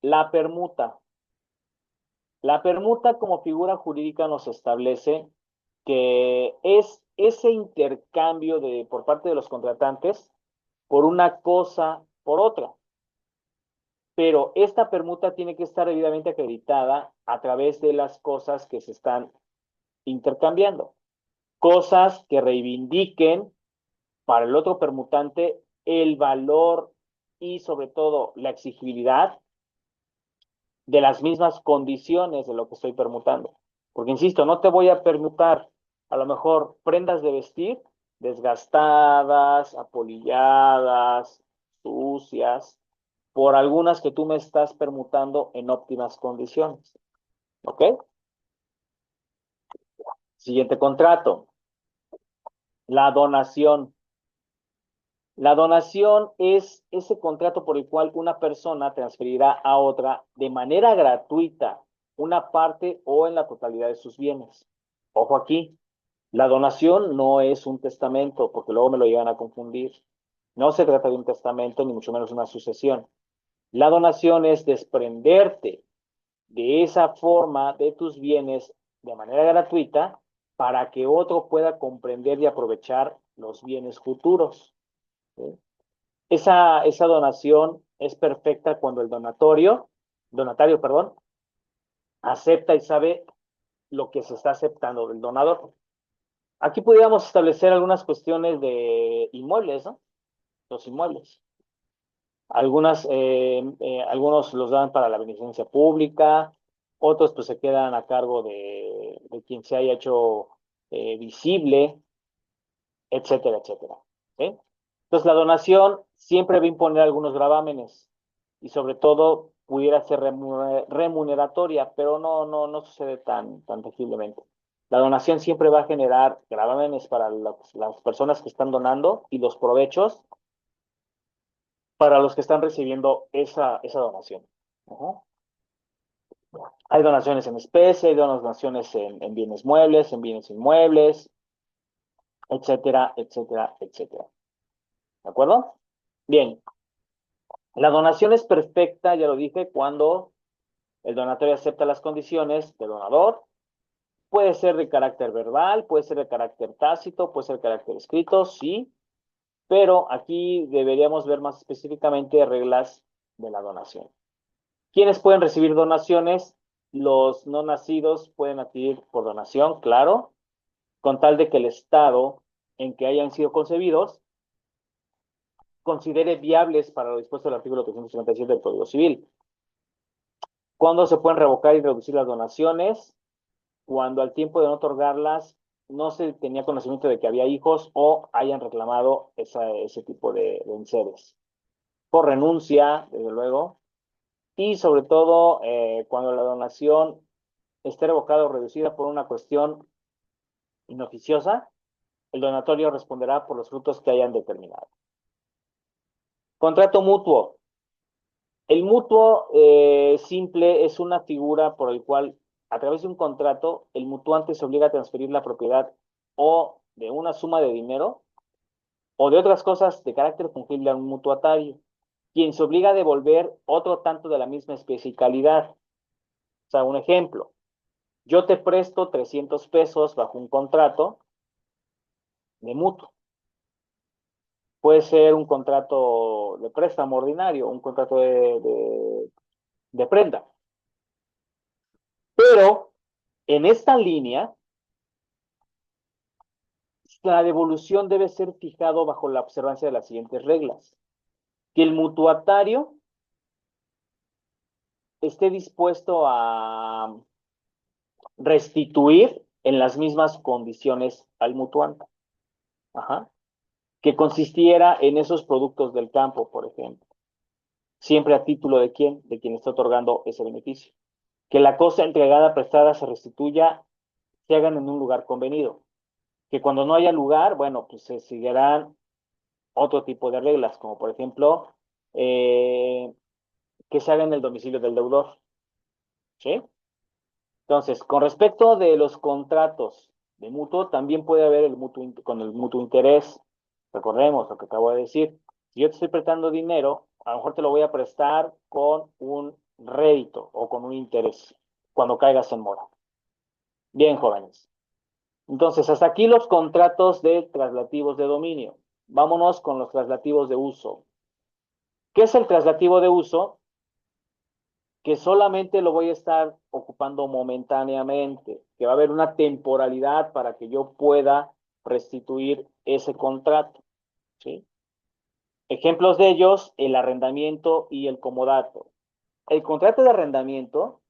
la permuta. La permuta como figura jurídica nos establece que es ese intercambio por parte de los contratantes por una cosa por otra. Pero esta permuta tiene que estar debidamente acreditada a través de las cosas que se están intercambiando. Cosas que reivindiquen para el otro permutante el valor y sobre todo la exigibilidad de las mismas condiciones de lo que estoy permutando. Porque, insisto, no te voy a permutar a lo mejor prendas de vestir desgastadas, apolilladas, sucias, por algunas que tú me estás permutando en óptimas condiciones. ¿Ok? Siguiente contrato. La donación. La donación es ese contrato por el cual una persona transferirá a otra de manera gratuita una parte o en la totalidad de sus bienes. Ojo aquí, la donación no es un testamento, porque luego me lo llegan a confundir. No se trata de un testamento, ni mucho menos una sucesión. La donación es desprenderte de esa forma de tus bienes de manera gratuita para que otro pueda comprender y aprovechar los bienes futuros. ¿Sí? Esa donación es perfecta cuando el donatario, perdón, acepta y sabe lo que se está aceptando del donador. Aquí podríamos establecer algunas cuestiones de inmuebles, ¿no? Los inmuebles. Algunos los dan para la beneficencia pública, otros pues se quedan a cargo de quien se haya hecho visible, etcétera, etcétera. ¿Sí? Entonces, la donación siempre va a imponer algunos gravámenes y sobre todo pudiera ser remuneratoria, pero no sucede tan tangiblemente. La donación siempre va a generar gravámenes para las personas que están donando y los provechos para los que están recibiendo esa donación. Hay donaciones en especie, hay donaciones en bienes muebles, en bienes inmuebles, etcétera, etcétera, etcétera. ¿De acuerdo? Bien, la donación es perfecta, ya lo dije, cuando el donatario acepta las condiciones del donador. Puede ser de carácter verbal, puede ser de carácter tácito, puede ser de carácter escrito, sí, pero aquí deberíamos ver más específicamente reglas de la donación. ¿Quiénes pueden recibir donaciones? Los no nacidos pueden adquirir por donación, claro, con tal de que el estado en que hayan sido concebidos considere viables para lo dispuesto del artículo 357 del Código Civil. ¿Cuándo se pueden revocar y reducir las donaciones? Cuando al tiempo de no otorgarlas no se tenía conocimiento de que había hijos o hayan reclamado ese tipo de enseres. Por renuncia, desde luego, y sobre todo cuando la donación esté revocada o reducida por una cuestión inoficiosa, el donatorio responderá por los frutos que hayan determinado. Contrato mutuo. El mutuo simple es una figura por el cual, a través de un contrato, el mutuante se obliga a transferir la propiedad o de una suma de dinero o de otras cosas de carácter fungible a un mutuatario, quien se obliga a devolver otro tanto de la misma especie y calidad. O sea, un ejemplo, yo te presto 300 pesos bajo un contrato de mutuo. Puede ser un contrato de préstamo ordinario, un contrato de prenda. Pero en esta línea, la devolución debe ser fijado bajo la observancia de las siguientes reglas. Que el mutuatario esté dispuesto a restituir en las mismas condiciones al mutuante. Ajá. Que consistiera en esos productos del campo, por ejemplo. Siempre a título de quién, de quien está otorgando ese beneficio. Que la cosa entregada, prestada, se restituya, se hagan en un lugar convenido. Que cuando no haya lugar, bueno, pues se seguirán otro tipo de reglas, como por ejemplo, que se haga en el domicilio del deudor. ¿Sí? Entonces, con respecto de los contratos de mutuo, también puede haber el mutuo con el mutuo interés. Recordemos lo que acabo de decir. Si yo te estoy prestando dinero, a lo mejor te lo voy a prestar con un rédito o con un interés cuando caigas en mora. Bien, jóvenes. Entonces, hasta aquí los contratos de traslativos de dominio. Vámonos con los traslativos de uso. ¿Qué es el traslativo de uso? Que solamente lo voy a estar ocupando momentáneamente, que va a haber una temporalidad para que yo pueda restituir ese contrato, ¿sí? Ejemplos de ellos, el arrendamiento y el comodato. El contrato de arrendamiento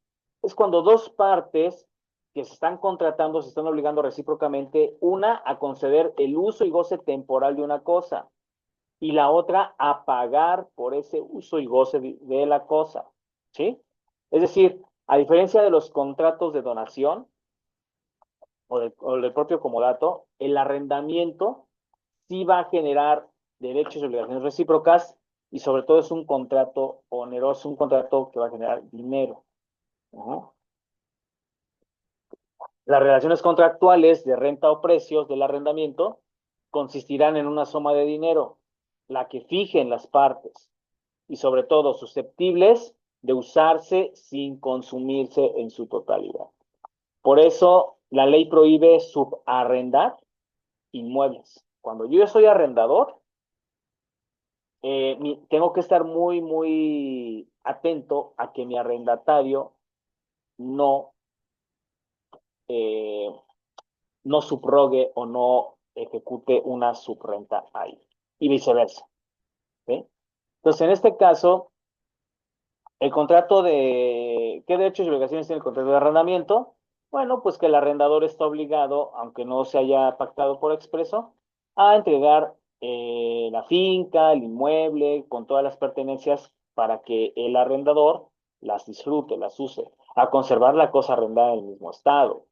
es cuando dos partes que se están contratando se están obligando recíprocamente, una a conceder el uso y goce temporal de una cosa y la otra a pagar por ese uso y goce de la cosa, ¿sí? Es decir, a diferencia de los contratos de donación o del propio comodato, el arrendamiento sí va a generar derechos y obligaciones recíprocas y sobre todo es un contrato oneroso, un contrato que va a generar dinero. ¿No? Las relaciones contractuales de renta o precios del arrendamiento consistirán en una suma de dinero, la que fijen las partes, y sobre todo susceptibles de usarse sin consumirse en su totalidad. Por eso la ley prohíbe subarrendar inmuebles. Cuando yo soy arrendador, tengo que estar muy, muy atento a que mi arrendatario no, eh, no subrogue o no ejecute una subrenta ahí. Y viceversa. ¿Sí? Entonces, en este caso, el contrato de... ¿Qué derechos y obligaciones tiene el contrato de arrendamiento? Bueno, pues que el arrendador está obligado, aunque no se haya pactado por expreso, a entregar la finca, el inmueble, con todas las pertenencias para que el arrendador las disfrute, las use, a conservar la cosa arrendada en el mismo estado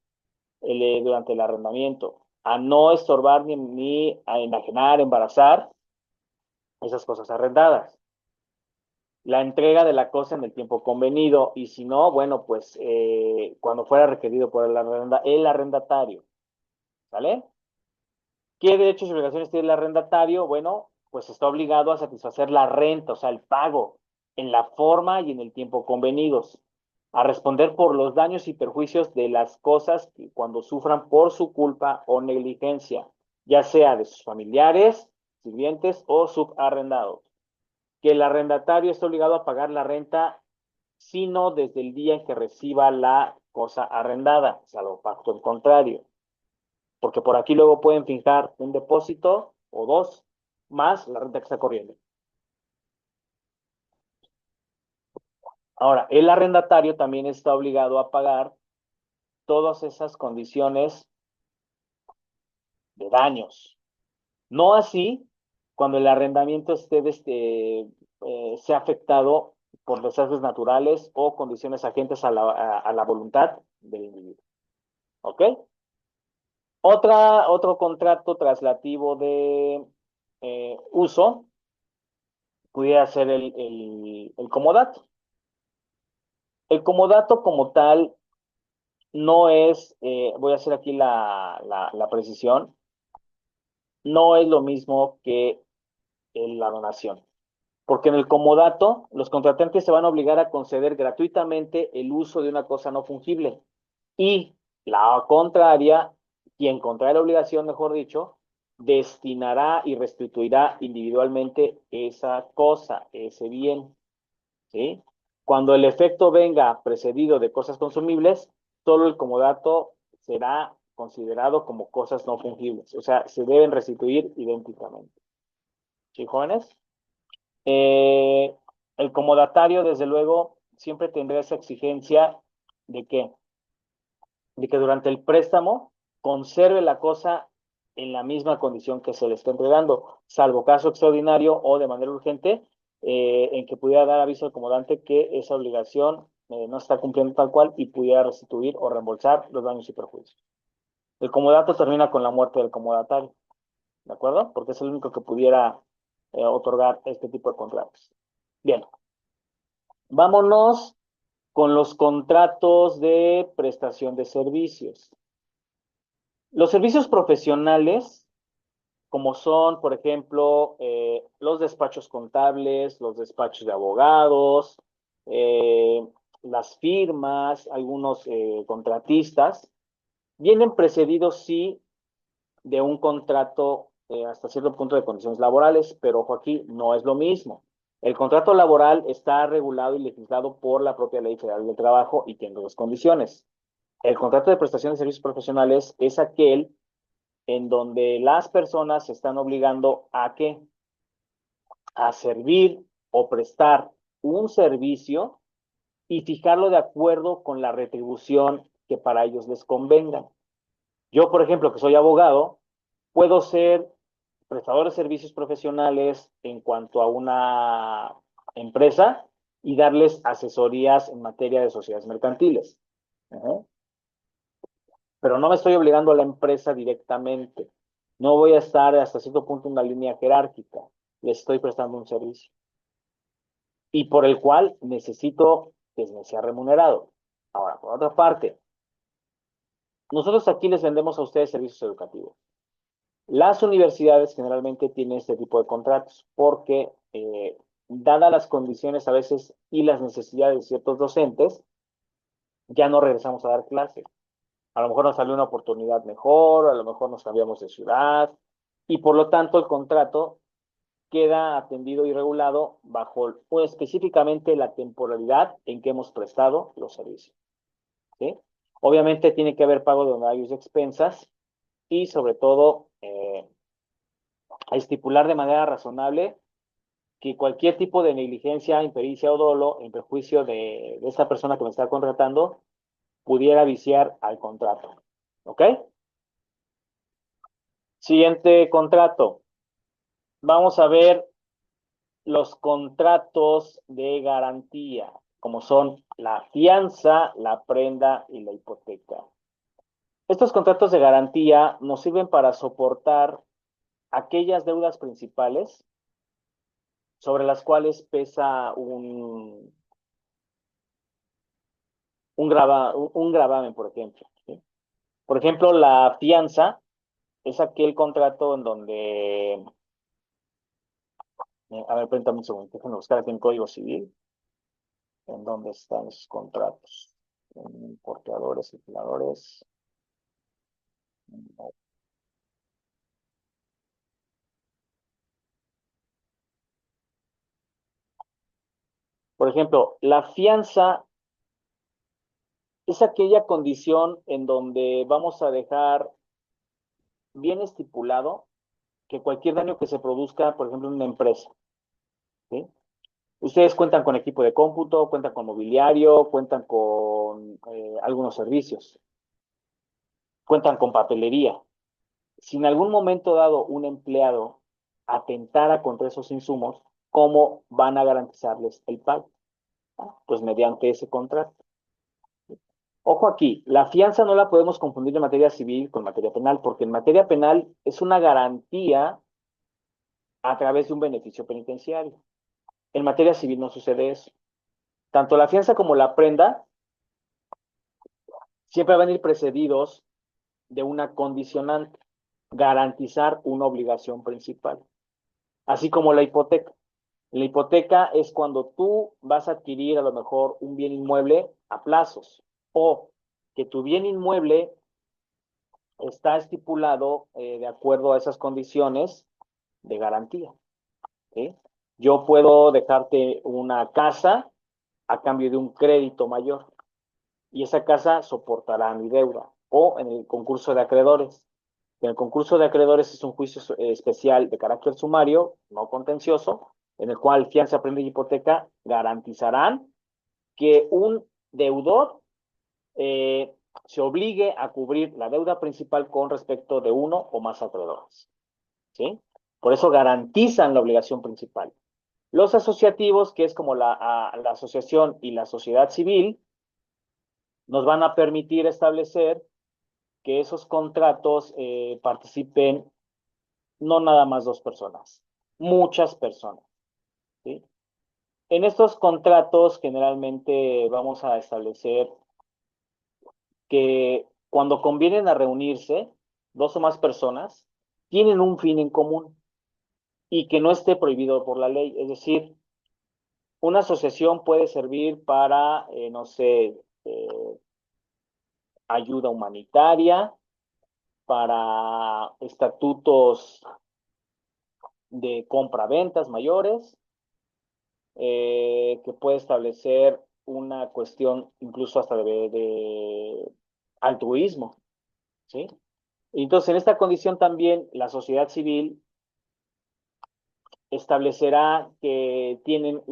durante el arrendamiento, a no estorbar ni a enajenar, embarazar esas cosas arrendadas. la entrega de la cosa en el tiempo convenido, y si no, bueno, pues cuando fuera requerido por el arrendatario, ¿vale? ¿Qué derechos y obligaciones tiene el arrendatario? Bueno, pues está obligado a satisfacer la renta, o sea, el pago, en la forma y en el tiempo convenidos, a responder por los daños y perjuicios de las cosas que cuando sufran por su culpa o negligencia, ya sea de sus familiares, sirvientes o subarrendados. Que el arrendatario está obligado a pagar la renta, sino desde el día en que reciba la cosa arrendada, salvo pacto en contrario, porque por aquí luego pueden fijar un depósito o dos más la renta que está corriendo. Ahora, el arrendatario también está obligado a pagar todas esas condiciones de daños. No así cuando el arrendamiento sea afectado por desastres naturales o condiciones agentes a la voluntad del individuo. ¿Ok? Otro contrato traslativo de uso pudiera ser el comodato. El comodato como tal no es, voy a hacer aquí la precisión, no es lo mismo que la donación. Porque en el comodato, los contratantes se van a obligar a conceder gratuitamente el uso de una cosa no fungible. Y la contraria, quien contrae la obligación, mejor dicho, destinará y restituirá individualmente esa cosa, ese bien. ¿Sí? Cuando el efecto venga precedido de cosas consumibles, solo el comodato será considerado como cosas no fungibles. O sea, se deben restituir idénticamente. ¿Sí, jóvenes? Eh, el comodatario, desde luego, siempre tendrá esa exigencia de que, de que durante el préstamo conserve la cosa en la misma condición que se le está entregando, salvo caso extraordinario o de manera urgente, en que pudiera dar aviso al comodante que esa obligación no está cumpliendo tal cual y pudiera restituir o reembolsar los daños y perjuicios. El comodato termina con la muerte del comodatario, ¿de acuerdo? Porque es el único que pudiera otorgar este tipo de contratos. Bien, vámonos con los contratos de prestación de servicios. Los servicios profesionales, como son, por ejemplo, los despachos contables, los despachos de abogados, eh, las firmas, algunos contratistas, vienen precedidos, sí, de un contrato hasta cierto punto de condiciones laborales, pero ojo aquí, no es lo mismo. El contrato laboral está regulado y legislado por la propia Ley Federal del Trabajo y tiene dos condiciones. El contrato de prestación de servicios profesionales es aquel en donde las personas se están obligando a que a servir o prestar un servicio y fijarlo de acuerdo con la retribución que para ellos les convenga. Yo, por ejemplo, que soy abogado, puedo ser prestador de servicios profesionales en cuanto a una empresa y darles asesorías en materia de sociedades mercantiles. Uh-huh. Pero no me estoy obligando a la empresa directamente. No voy a estar hasta cierto punto en una línea jerárquica. Les estoy prestando un servicio y por el cual necesito que me sea remunerado. Ahora, por otra parte, nosotros aquí les vendemos a ustedes servicios educativos. Las universidades generalmente tienen este tipo de contratos porque, dadas las condiciones a veces y las necesidades de ciertos docentes, ya no regresamos a dar clases. A lo mejor nos salió una oportunidad mejor, a lo mejor nos cambiamos de ciudad y por lo tanto el contrato queda atendido y regulado bajo específicamente la temporalidad en que hemos prestado los servicios. ¿Sí? Obviamente tiene que haber pago de honorarios y expensas y sobre todo a estipular de manera razonable que cualquier tipo de negligencia, impericia o dolo en perjuicio de esta persona que me está contratando pudiera viciar al contrato. ¿Ok? Siguiente contrato. Vamos a ver los contratos de garantía, como son la fianza, la prenda y la hipoteca. Estos contratos de garantía nos sirven para soportar aquellas deudas principales sobre las cuales pesa un gravamen, por ejemplo, ¿sí? Por ejemplo, la fianza es aquel contrato en donde, a ver, permítame un segundo, déjenme buscar aquí en Código Civil, en dónde están esos contratos, en importadores y fiadores. Por ejemplo, la fianza es aquella condición en donde vamos a dejar bien estipulado que cualquier daño que se produzca, por ejemplo, en una empresa, ¿sí? Ustedes cuentan con equipo de cómputo, cuentan con mobiliario, cuentan con algunos servicios, cuentan con papelería. Si en algún momento dado un empleado atentara contra esos insumos, ¿cómo van a garantizarles el pago? Pues mediante ese contrato. Ojo aquí, la fianza no la podemos confundir en materia civil con materia penal, porque en materia penal es una garantía a través de un beneficio penitenciario. En materia civil no sucede eso. Tanto la fianza como la prenda siempre van a ir precedidos de una condicionante, garantizar una obligación principal, así como la hipoteca. La hipoteca es cuando tú vas a adquirir a lo mejor un bien inmueble a plazos o que tu bien inmueble está estipulado de acuerdo a esas condiciones de garantía, ¿sí? Yo puedo dejarte una casa a cambio de un crédito mayor y esa casa soportará mi deuda. O en el concurso de acreedores. En el concurso de acreedores es un juicio especial de carácter sumario, no contencioso, en el cual fianza, prenda y hipoteca garantizarán que un deudor eh, se obligue a cubrir la deuda principal con respecto de uno o más acreedores, ¿sí? Por eso garantizan la obligación principal. Los asociativos, que es como la asociación y la sociedad civil, nos van a permitir establecer que esos contratos participen no nada más dos personas, muchas personas, ¿sí? En estos contratos generalmente vamos a establecer que cuando convienen a reunirse, dos o más personas tienen un fin en común y que no esté prohibido por la ley. Es decir, una asociación puede servir para, no sé, ayuda humanitaria, para estatutos de compra-ventas mayores, que puede establecer una cuestión incluso hasta de altruismo, ¿sí? Entonces, en esta condición también la sociedad civil establecerá que tienen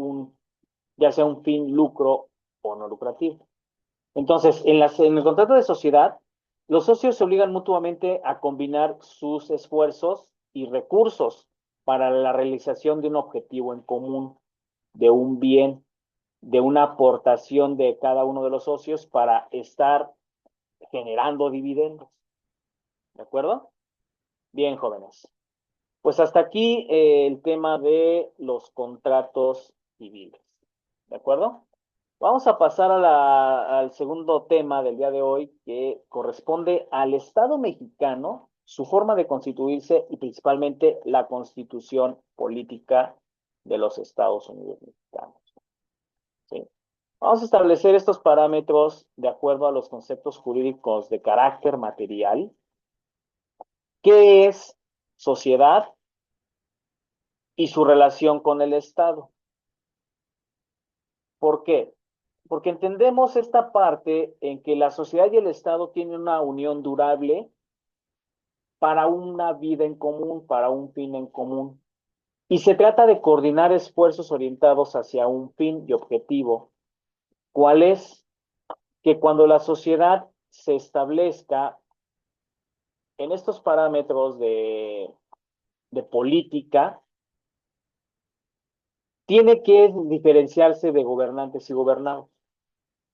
ya sea un fin lucro o no lucrativo. Entonces, en el contrato de sociedad, los socios se obligan mutuamente a combinar sus esfuerzos y recursos para la realización de un objetivo en común, de un bien, de una aportación de cada uno de los socios para estar generando dividendos. ¿De acuerdo? Bien, jóvenes. Pues hasta aquí el tema de los contratos civiles. ¿De acuerdo? Vamos a pasar al segundo tema del día de hoy, que corresponde al Estado mexicano, su forma de constituirse y principalmente la constitución política de los Estados Unidos mexicanos, ¿sí? Vamos a establecer estos parámetros de acuerdo a los conceptos jurídicos de carácter material. ¿Qué es sociedad y su relación con el Estado? ¿Por qué? Porque entendemos esta parte en que la sociedad y el Estado tienen una unión durable para una vida en común, para un fin en común. Y se trata de coordinar esfuerzos orientados hacia un fin y objetivo. ¿Cuál es? Que cuando la sociedad se establezca en estos parámetros de política, tiene que diferenciarse de gobernantes y gobernados.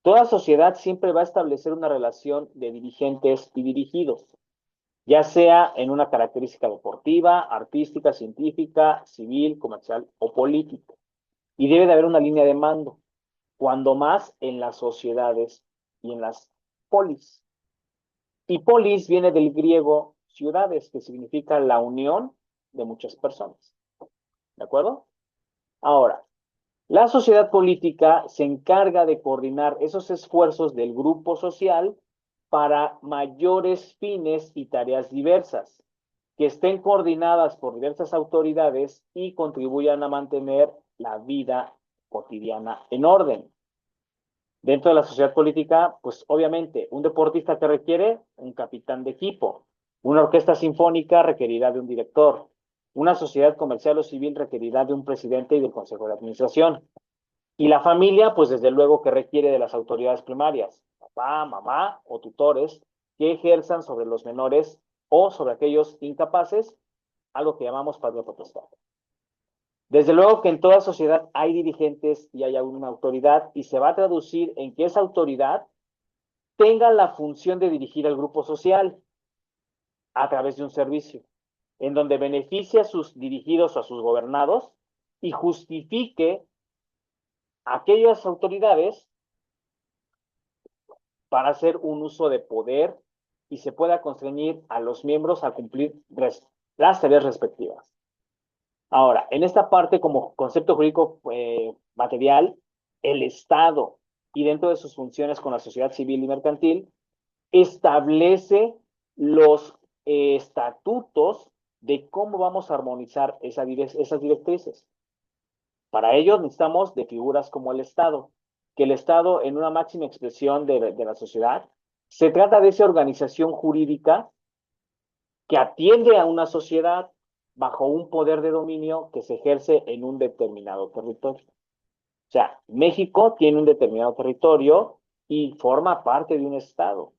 Toda sociedad siempre va a establecer una relación de dirigentes y dirigidos. ya sea en una característica deportiva, artística, científica, civil, comercial o política. Y debe de haber una línea de mando, cuando más en las sociedades y en las polis. Y polis viene del griego ciudades, que significa la unión de muchas personas. ¿De acuerdo? Ahora, la sociedad política se encarga de coordinar esos esfuerzos del grupo social para mayores fines y tareas diversas, que estén coordinadas por diversas autoridades y contribuyan a mantener la vida cotidiana en orden. Dentro de la sociedad política, pues obviamente, un deportista que requiere un capitán de equipo, una orquesta sinfónica requerirá de un director, una sociedad comercial o civil requerirá de un presidente y del consejo de administración. Y la familia, pues desde luego que requiere de las autoridades primarias, papá, mamá o tutores que ejerzan sobre los menores o sobre aquellos incapaces, algo que llamamos padre potestad. Desde luego que en toda sociedad hay dirigentes y hay una autoridad y se va a traducir en que esa autoridad tenga la función de dirigir al grupo social a través de un servicio, en donde beneficie a sus dirigidos o a sus gobernados y justifique a aquellas autoridades para hacer un uso de poder y se pueda constreñir a los miembros a cumplir las tareas respectivas. Ahora, en esta parte, como concepto jurídico material, el Estado, y dentro de sus funciones con la sociedad civil y mercantil, establece los estatutos de cómo vamos a armonizar esas directrices. Para ello necesitamos de figuras como el Estado, que el Estado, en una máxima expresión de la sociedad, se trata de esa organización jurídica que atiende a una sociedad bajo un poder de dominio que se ejerce en un determinado territorio. O sea, México tiene un determinado territorio y forma parte de un Estado,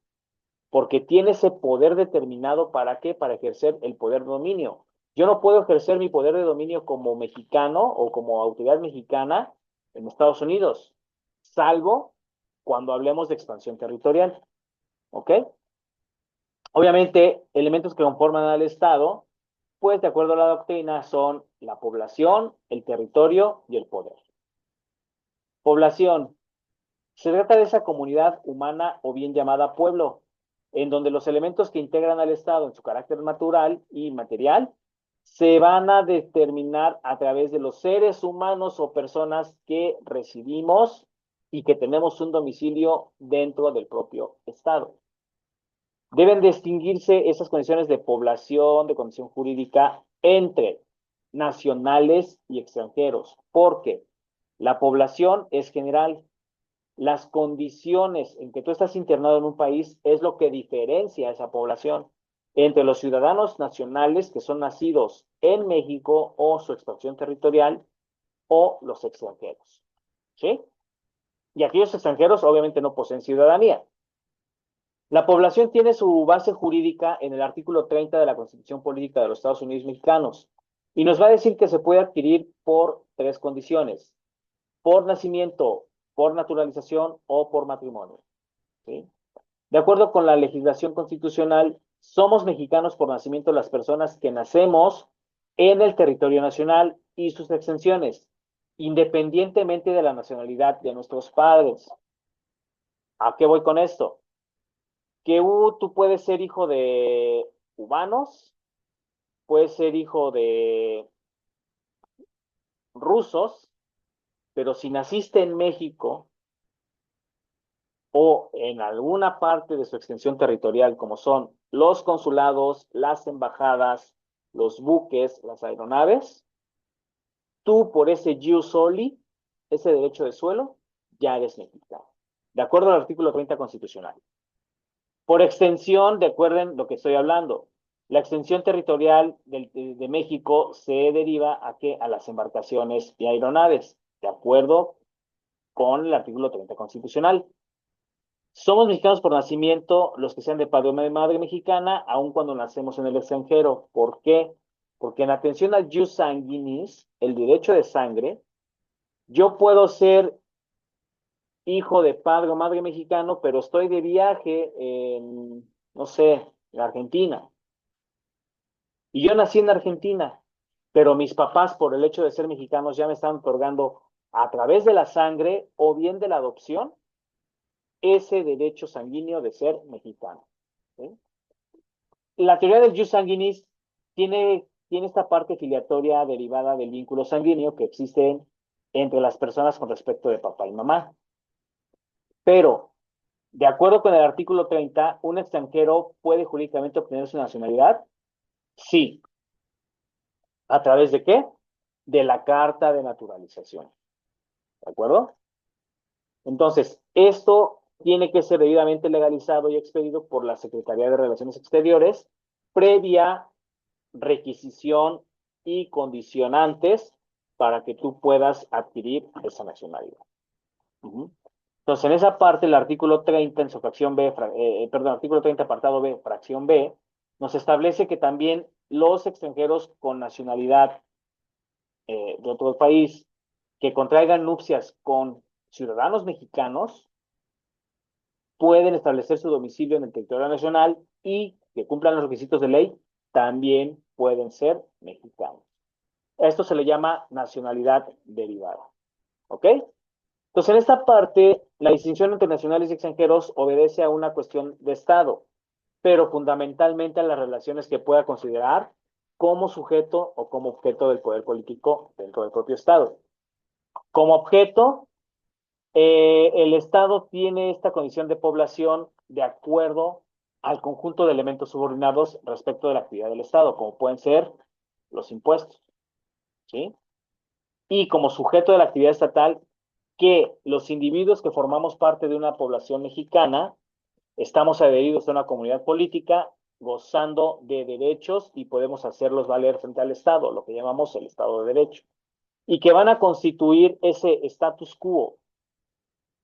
porque tiene ese poder determinado. ¿Para qué? Para ejercer el poder de dominio. Yo no puedo ejercer mi poder de dominio como mexicano o como autoridad mexicana en Estados Unidos, salvo cuando hablemos de expansión territorial. ¿Ok? Obviamente, elementos que conforman al Estado, pues de acuerdo a la doctrina, son la población, el territorio y el poder. Población. Se trata de esa comunidad humana o bien llamada pueblo, en donde los elementos que integran al Estado en su carácter natural y material se van a determinar a través de los seres humanos o personas que residimos y que tenemos un domicilio dentro del propio Estado. Deben distinguirse esas condiciones de población, de condición jurídica, entre nacionales y extranjeros, porque la población es general. Las condiciones en que tú estás internado en un país es lo que diferencia a esa población entre los ciudadanos nacionales que son nacidos en México o su expansión territorial o los extranjeros. ¿Sí? Y aquellos extranjeros obviamente no poseen ciudadanía. La población tiene su base jurídica en el artículo 30 de la Constitución Política de los Estados Unidos Mexicanos y nos va a decir que se puede adquirir por tres condiciones: por nacimiento, por naturalización o por matrimonio. ¿Sí? De acuerdo con la legislación constitucional, somos mexicanos por nacimiento las personas que nacemos en el territorio nacional y sus extensiones, independientemente de la nacionalidad de nuestros padres. ¿A qué voy con esto? Que tú puedes ser hijo de cubanos, puedes ser hijo de rusos, pero si naciste en México o en alguna parte de su extensión territorial, como son los consulados, las embajadas, los buques, las aeronaves, tú por ese jus soli, ese derecho de suelo, ya eres mexicano, de acuerdo al artículo 30 constitucional. Por extensión, recuerden lo que estoy hablando, la extensión territorial de México se deriva a, ¿qué? A las embarcaciones y aeronaves, de acuerdo con el artículo 30 constitucional. Somos mexicanos por nacimiento los que sean de padre o madre mexicana, aun cuando nacemos en el extranjero. ¿Por qué? Porque en atención al jus sanguinis, el derecho de sangre, yo puedo ser hijo de padre o madre mexicano, pero estoy de viaje en, no sé, en Argentina. Y yo nací en Argentina, pero mis papás, por el hecho de ser mexicanos, ya me estaban otorgando a través de la sangre o bien de la adopción ese derecho sanguíneo de ser mexicano. ¿Sí? La teoría del jus sanguinis tiene esta parte filiatoria derivada del vínculo sanguíneo que existe entre las personas con respecto de papá y mamá. Pero, de acuerdo con el artículo 30, ¿un extranjero puede jurídicamente obtener su nacionalidad? Sí. ¿A través de qué? De la carta de naturalización. ¿De acuerdo? Entonces, esto tiene que ser debidamente legalizado y expedido por la Secretaría de Relaciones Exteriores previa requisición y condicionantes para que tú puedas adquirir esa nacionalidad. Uh-huh. Entonces, en esa parte, el artículo 30, en su fracción B, perdón, artículo 30, apartado B, fracción B, nos establece que también los extranjeros con nacionalidad de otro país que contraigan nupcias con ciudadanos mexicanos pueden establecer su domicilio en el territorio nacional y que cumplan los requisitos de ley, también pueden ser mexicanos. Esto se le llama nacionalidad derivada. ¿Ok? Entonces, en esta parte, la distinción entre nacionales y extranjeros obedece a una cuestión de Estado, pero fundamentalmente a las relaciones que pueda considerar como sujeto o como objeto del poder político dentro del propio Estado. Como objeto, el Estado tiene esta condición de población de acuerdo al conjunto de elementos subordinados respecto de la actividad del Estado, como pueden ser los impuestos, ¿sí? Y como sujeto de la actividad estatal, que los individuos que formamos parte de una población mexicana estamos adheridos a una comunidad política gozando de derechos y podemos hacerlos valer frente al Estado, lo que llamamos el Estado de Derecho, y que van a constituir ese status quo.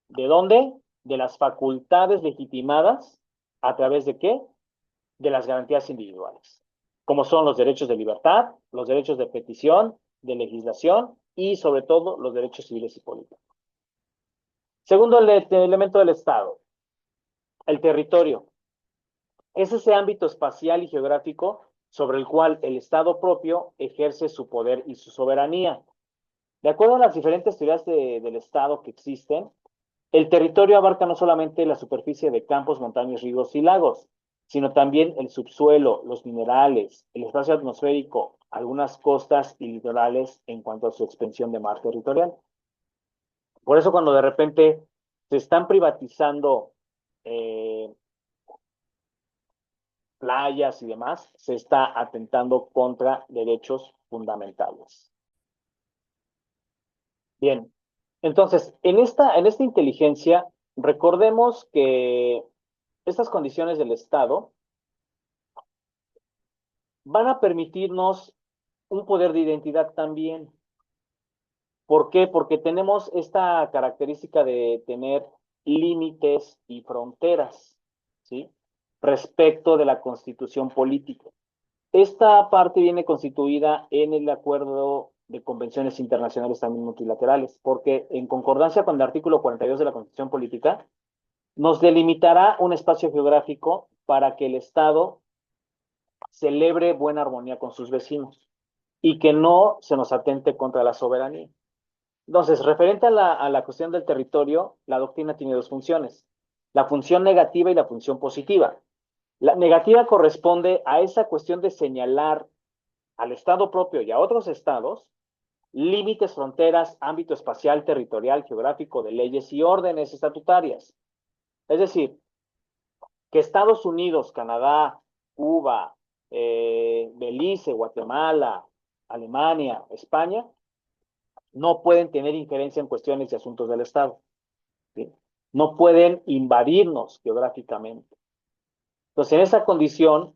¿De dónde? De las facultades legitimadas a través de qué? De las garantías individuales, como son los derechos de libertad, los derechos de petición, de legislación y sobre todo los derechos civiles y políticos. Segundo elemento del Estado, el territorio. Es ese ámbito espacial y geográfico sobre el cual el Estado propio ejerce su poder y su soberanía. De acuerdo a las diferentes teorías del Estado que existen, el territorio abarca no solamente la superficie de campos, montañas, ríos y lagos, sino también el subsuelo, los minerales, el espacio atmosférico, algunas costas y litorales en cuanto a su extensión de mar territorial. Por eso cuando de repente se están privatizando eh, playas y demás, se está atentando contra derechos fundamentales. Bien, entonces, en esta inteligencia, recordemos que estas condiciones del Estado van a permitirnos un poder de identidad también. ¿Por qué? Porque tenemos esta característica de tener límites y fronteras, ¿sí? Respecto de la constitución política. Esta parte viene constituida en el acuerdo de convenciones internacionales también multilaterales, porque en concordancia con el artículo 42 de la Constitución Política, nos delimitará un espacio geográfico para que el Estado celebre buena armonía con sus vecinos y que no se nos atente contra la soberanía. Entonces, referente a la cuestión del territorio, la doctrina tiene dos funciones, la función negativa y la función positiva. La negativa corresponde a esa cuestión de señalar al Estado propio y a otros estados límites, fronteras, ámbito espacial, territorial, geográfico, de leyes y órdenes estatutarias. Es decir, que Estados Unidos, Canadá, Cuba, Belice, Guatemala, Alemania, España, no pueden tener injerencia en cuestiones y asuntos del Estado. ¿Sí? No pueden invadirnos geográficamente. Entonces, en esa condición,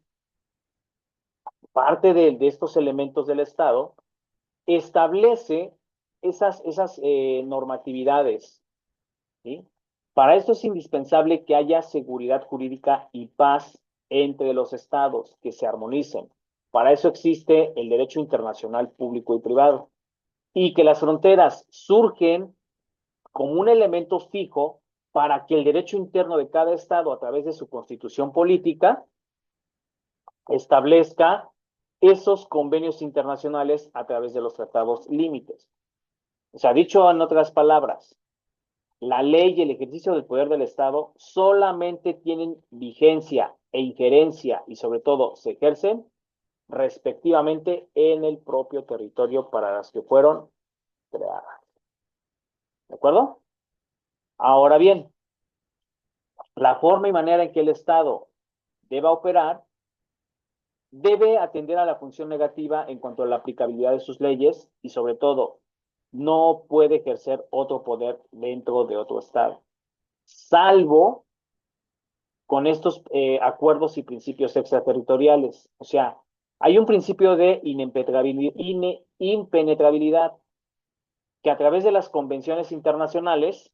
parte de estos elementos del Estado establece esas normatividades. ¿Sí? Para esto es indispensable que haya seguridad jurídica y paz entre los estados, que se armonicen. Para eso existe el derecho internacional público y privado. Y que las fronteras surgen como un elemento fijo para que el derecho interno de cada estado, a través de su constitución política, establezca esos convenios internacionales a través de los tratados límites. O sea, dicho en otras palabras, la ley y el ejercicio del poder del Estado solamente tienen vigencia e injerencia y sobre todo se ejercen respectivamente en el propio territorio para las que fueron creadas. ¿De acuerdo? Ahora bien, la forma y manera en que el Estado deba operar debe atender a la función negativa en cuanto a la aplicabilidad de sus leyes y sobre todo no puede ejercer otro poder dentro de otro Estado, salvo con estos acuerdos y principios extraterritoriales. O sea, hay un principio de impenetrabilidad que a través de las convenciones internacionales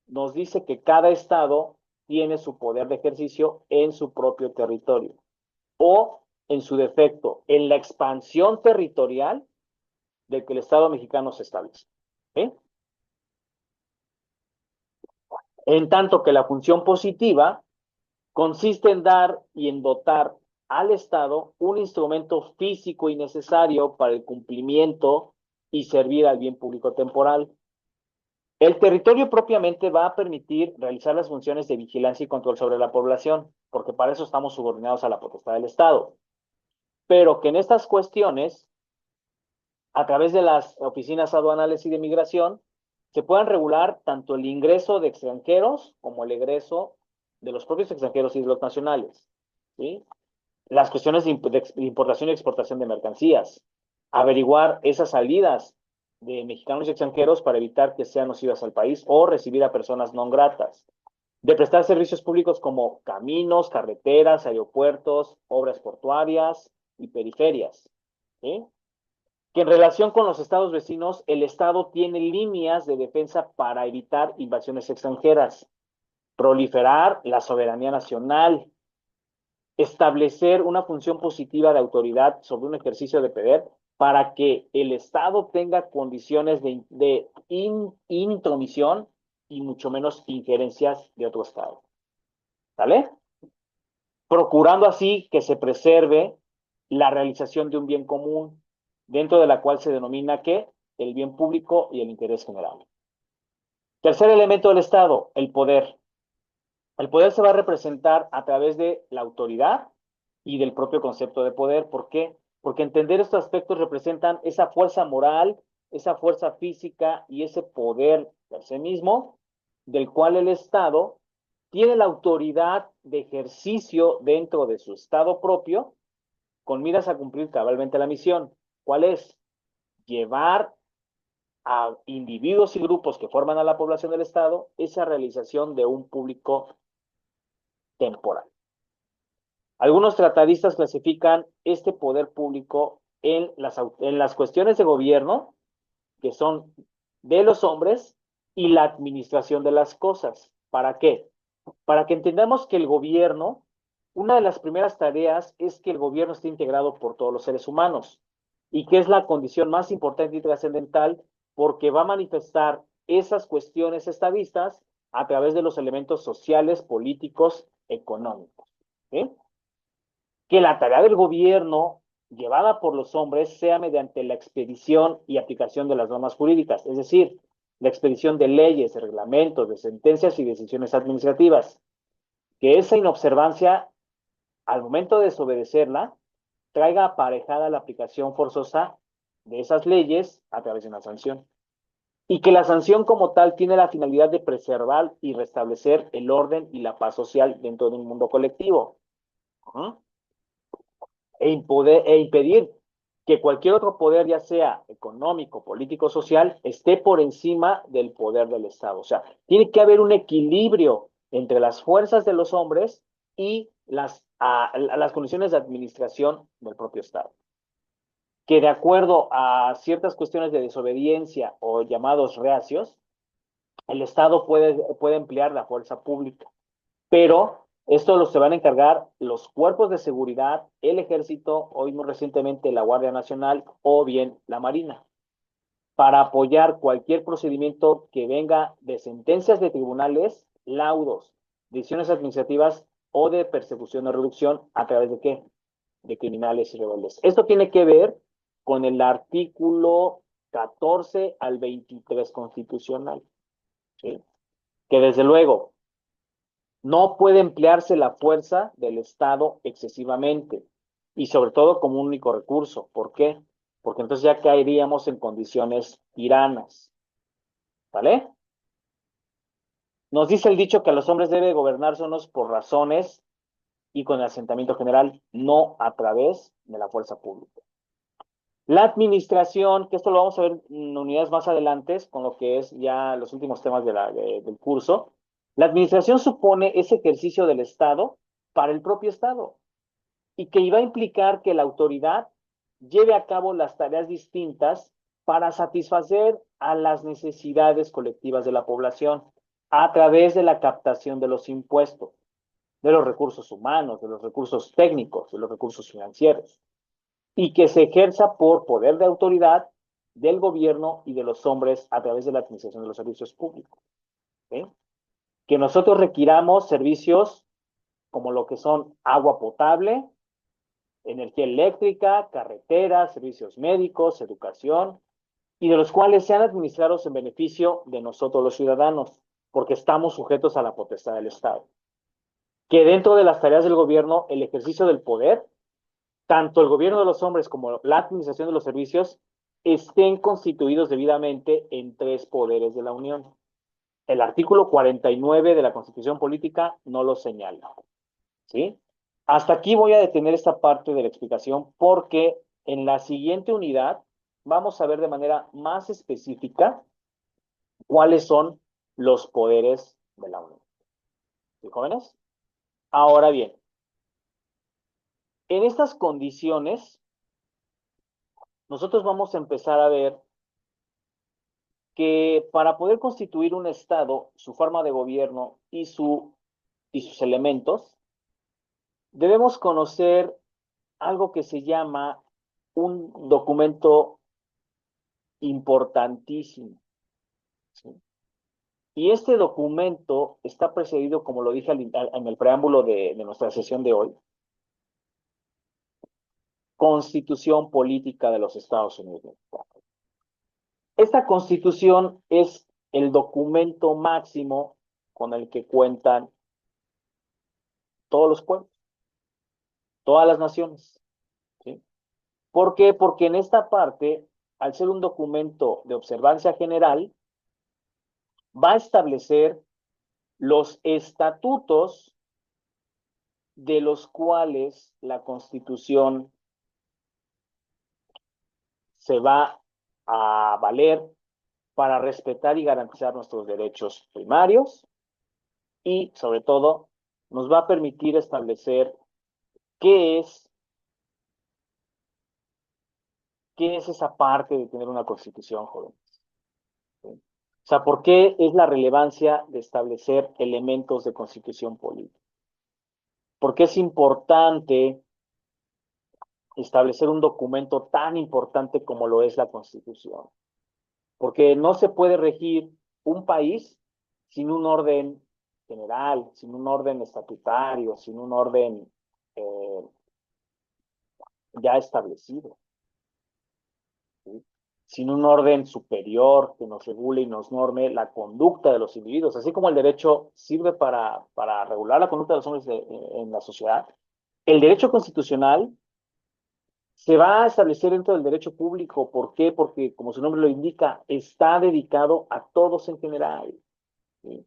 nos dice que cada Estado tiene su poder de ejercicio en su propio territorio o, en su defecto, en la expansión territorial del que el Estado mexicano se establece. ¿Sí? En tanto que la función positiva consiste en dar y en dotar al Estado un instrumento físico y necesario para el cumplimiento y servir al bien público temporal. El territorio propiamente va a permitir realizar las funciones de vigilancia y control sobre la población, porque para eso estamos subordinados a la potestad del Estado. Pero que en estas cuestiones, a través de las oficinas aduanales y de migración, se puedan regular tanto el ingreso de extranjeros como el egreso de los propios extranjeros y de los nacionales. ¿Sí? Las cuestiones de importación y exportación de mercancías, averiguar esas salidas de mexicanos y extranjeros para evitar que sean nocivas al país o recibir a personas no gratas, de prestar servicios públicos como caminos, carreteras, aeropuertos, obras portuarias y periferias. ¿Sí? Que en relación con los estados vecinos, el Estado tiene líneas de defensa para evitar invasiones extranjeras, proliferar la soberanía nacional, establecer una función positiva de autoridad sobre un ejercicio de poder para que el Estado tenga condiciones de intromisión y mucho menos injerencias de otro Estado. ¿Vale? Procurando así que se preserve la realización de un bien común, dentro de la cual se denomina ¿qué? El bien público y el interés general. Tercer elemento del Estado, el poder. El poder se va a representar a través de la autoridad y del propio concepto de poder. ¿Por qué? Porque entender estos aspectos representan esa fuerza moral, esa fuerza física y ese poder per sí mismo, del cual el Estado tiene la autoridad de ejercicio dentro de su Estado propio, con miras a cumplir cabalmente la misión. ¿Cuál es? Llevar a individuos y grupos que forman a la población del Estado esa realización de un público temporal. Algunos tratadistas clasifican este poder público en las cuestiones de gobierno, que son de los hombres, y la administración de las cosas. ¿Para qué? Para que entendamos que el gobierno, una de las primeras tareas es que el gobierno esté integrado por todos los seres humanos y que es la condición más importante y trascendental porque va a manifestar esas cuestiones estadistas a través de los elementos sociales, políticos, económicos. ¿Sí? Que la tarea del gobierno llevada por los hombres sea mediante la expedición y aplicación de las normas jurídicas, es decir, la expedición de leyes, de reglamentos, de sentencias y decisiones administrativas, que esa inobservancia, al momento de desobedecerla, traiga aparejada la aplicación forzosa de esas leyes a través de una sanción. Y que la sanción como tal tiene la finalidad de preservar y restablecer el orden y la paz social dentro de un mundo colectivo. E impedir que cualquier otro poder, ya sea económico, político, social, esté por encima del poder del Estado. O sea, tiene que haber un equilibrio entre las fuerzas de los hombres y las condiciones de administración del propio Estado. Que de acuerdo a ciertas cuestiones de desobediencia o llamados reacios, el Estado puede emplear la fuerza pública, pero esto se van a encargar los cuerpos de seguridad, el ejército, hoy muy recientemente la Guardia Nacional o bien la Marina, para apoyar cualquier procedimiento que venga de sentencias de tribunales, laudos, decisiones administrativas o de persecución o reducción, ¿a través de qué? de criminales y rebeldes. Esto tiene que ver con el artículo 14 al 23 constitucional, ¿sí? Que desde luego no puede emplearse la fuerza del Estado excesivamente y sobre todo como un único recurso. ¿Por qué? Porque entonces ya caeríamos en condiciones tiranas, ¿vale? Nos dice el dicho que a los hombres debe gobernársenos por razones y con el asentamiento general, no a través de la fuerza pública. La administración, que esto lo vamos a ver en unidades más adelante, con lo que es ya los últimos temas del curso, la administración supone ese ejercicio del Estado para el propio Estado y que iba a implicar que la autoridad lleve a cabo las tareas distintas para satisfacer a las necesidades colectivas de la población a través de la captación de los impuestos, de los recursos humanos, de los recursos técnicos, de los recursos financieros, y que se ejerza por poder de autoridad del gobierno y de los hombres a través de la administración de los servicios públicos. ¿Sí? Que nosotros requiramos servicios como lo que son agua potable, energía eléctrica, carreteras, servicios médicos, educación, y de los cuales sean administrados en beneficio de nosotros los ciudadanos, porque estamos sujetos a la potestad del Estado. Que dentro de las tareas del gobierno, el ejercicio del poder, tanto el gobierno de los hombres como la administración de los servicios, estén constituidos debidamente en tres poderes de la Unión. El artículo 49 de la Constitución Política no lo señala. ¿Sí? Hasta aquí voy a detener esta parte de la explicación porque en la siguiente unidad vamos a ver de manera más específica cuáles son los poderes de la Unión. ¿Sí, jóvenes? Ahora bien, en estas condiciones, nosotros vamos a empezar a ver que para poder constituir un Estado, su forma de gobierno y sus elementos, debemos conocer algo que se llama un documento importantísimo. ¿Sí? Y este documento está precedido, como lo dije en el preámbulo de nuestra sesión de hoy, Constitución Política de los Estados Unidos. Esta Constitución es el documento máximo con el que cuentan todos los pueblos, todas las naciones. ¿Sí? ¿Por qué? Porque en esta parte, al ser un documento de observancia general, va a establecer los estatutos de los cuales la Constitución se va a valer para respetar y garantizar nuestros derechos primarios y, sobre todo, nos va a permitir establecer qué es, qué es esa parte de tener una Constitución, jóvenes. ¿Sí? O sea, ¿por qué es la relevancia de establecer elementos de Constitución política? Porque es importante establecer un documento tan importante como lo es la Constitución. Porque no se puede regir un país sin un orden general, sin un orden estatutario, sin un orden eh, ya establecido, ¿sí? Sin un orden superior que nos regule y nos norme la conducta de los individuos, así como el derecho sirve para regular la conducta de los hombres en la sociedad. El derecho constitucional se va a establecer dentro del derecho público. ¿Por qué? Porque, como su nombre lo indica, está dedicado a todos en general. ¿Sí?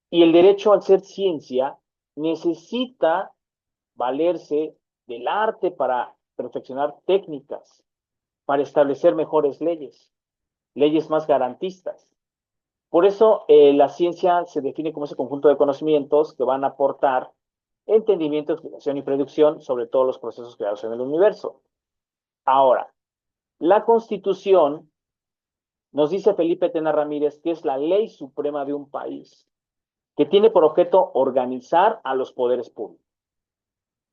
Y el derecho, al ser ciencia, necesita valerse del arte para perfeccionar técnicas, para establecer mejores leyes, leyes más garantistas. Por eso la ciencia se define como ese conjunto de conocimientos que van a aportar entendimiento, explicación y predicción sobre todos los procesos creados en el universo. Ahora, la Constitución, nos dice Felipe Tena Ramírez, que es la ley suprema de un país, que tiene por objeto organizar a los poderes públicos,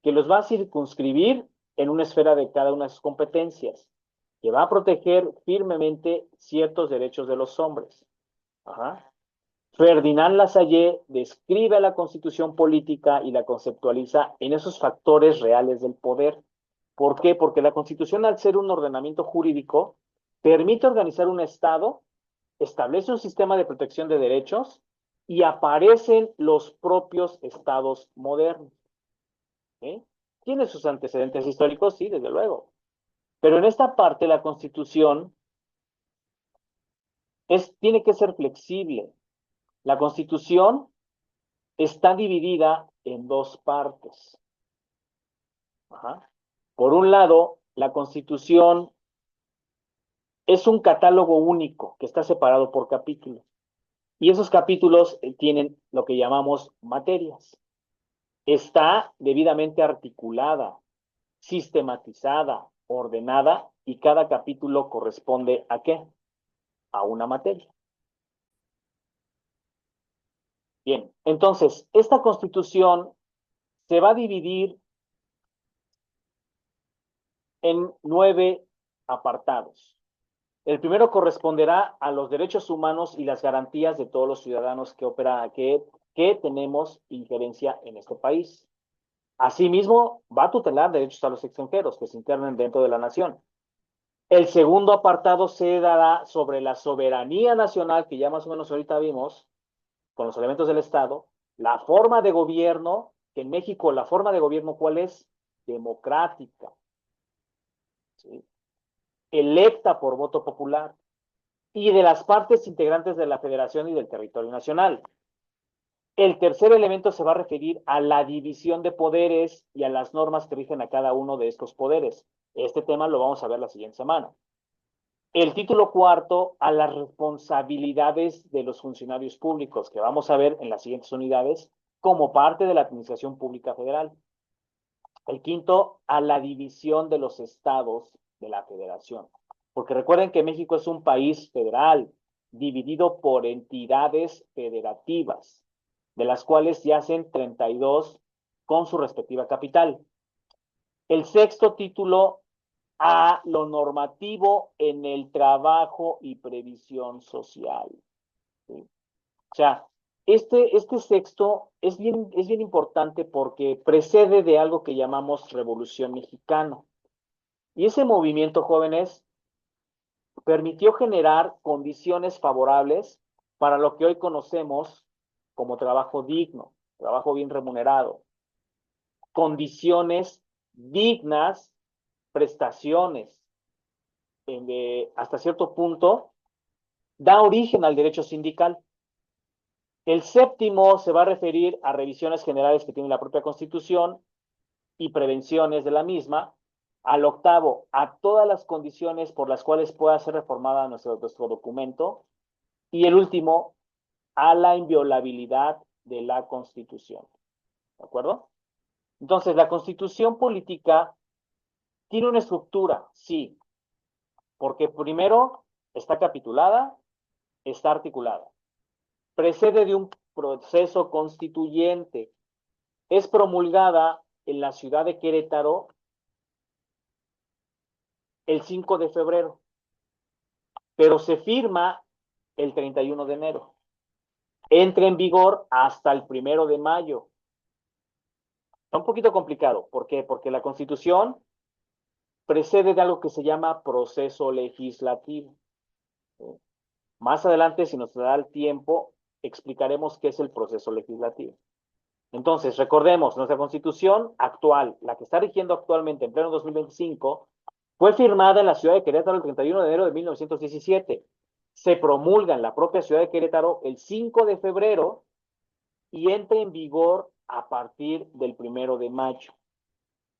que los va a circunscribir en una esfera de cada una de sus competencias, que va a proteger firmemente ciertos derechos de los hombres. Ajá. Ferdinand Lassalle describe la Constitución política y la conceptualiza en esos factores reales del poder. ¿Por qué? Porque la Constitución, al ser un ordenamiento jurídico, permite organizar un Estado, establece un sistema de protección de derechos y aparecen los propios estados modernos. ¿Sí? Tiene sus antecedentes históricos, sí, desde luego. Pero en esta parte la Constitución tiene que ser flexible. La Constitución está dividida en dos partes. Ajá. Por un lado, la Constitución es un catálogo único que está separado por capítulos. Y esos capítulos tienen lo que llamamos materias. Está debidamente articulada, sistematizada, ordenada, y cada capítulo corresponde ¿a qué? A una materia. Bien, entonces, esta Constitución se va a dividir en 9 apartados. El primero corresponderá a los derechos humanos y las garantías de todos los ciudadanos que tenemos injerencia en este país. Asimismo, va a tutelar derechos a los extranjeros que se internen dentro de la nación. El segundo apartado se dará sobre la soberanía nacional, que ya más o menos ahorita vimos, con los elementos del Estado, la forma de gobierno, que en México la forma de gobierno, ¿cuál es? Democrática, ¿sí? Electa por voto popular, y de las partes integrantes de la Federación y del territorio nacional. El tercer elemento se va a referir a la división de poderes y a las normas que rigen a cada uno de estos poderes. Este tema lo vamos a ver la siguiente semana. El título cuarto, a las responsabilidades de los funcionarios públicos, que vamos a ver en las siguientes unidades, como parte de la Administración Pública Federal. El quinto, a la división de los estados de la Federación. Porque recuerden que México es un país federal, dividido por entidades federativas, de las cuales yacen 32 con su respectiva capital. El sexto título, a lo normativo en el trabajo y previsión social. ¿Sí? O sea, este sexto es bien importante porque precede de algo que llamamos Revolución Mexicana. Y ese movimiento, jóvenes, permitió generar condiciones favorables para lo que hoy conocemos como trabajo digno, trabajo bien remunerado, condiciones dignas, prestaciones, hasta cierto punto, da origen al derecho sindical. El séptimo se va a referir a revisiones generales que tiene la propia Constitución y prevenciones de la misma. Al octavo, a todas las condiciones por las cuales pueda ser reformada nuestro documento. Y el último, a la inviolabilidad de la Constitución. ¿De acuerdo? Entonces, la Constitución política tiene una estructura, sí, porque primero está capitulada, está articulada. Precede de un proceso constituyente. Es promulgada en la ciudad de Querétaro el 5 de febrero, pero se firma el 31 de enero. Entra en vigor hasta el 1 de mayo. Está un poquito complicado. ¿Por qué? Porque la Constitución precede de algo que se llama proceso legislativo. ¿Sí? Más adelante, si nos da el tiempo, explicaremos qué es el proceso legislativo. Entonces, recordemos, nuestra Constitución actual, la que está rigiendo actualmente en pleno 2025, fue firmada en la ciudad de Querétaro el 31 de enero de 1917. Se promulga en la propia ciudad de Querétaro el 5 de febrero y entra en vigor a partir del 1 de mayo.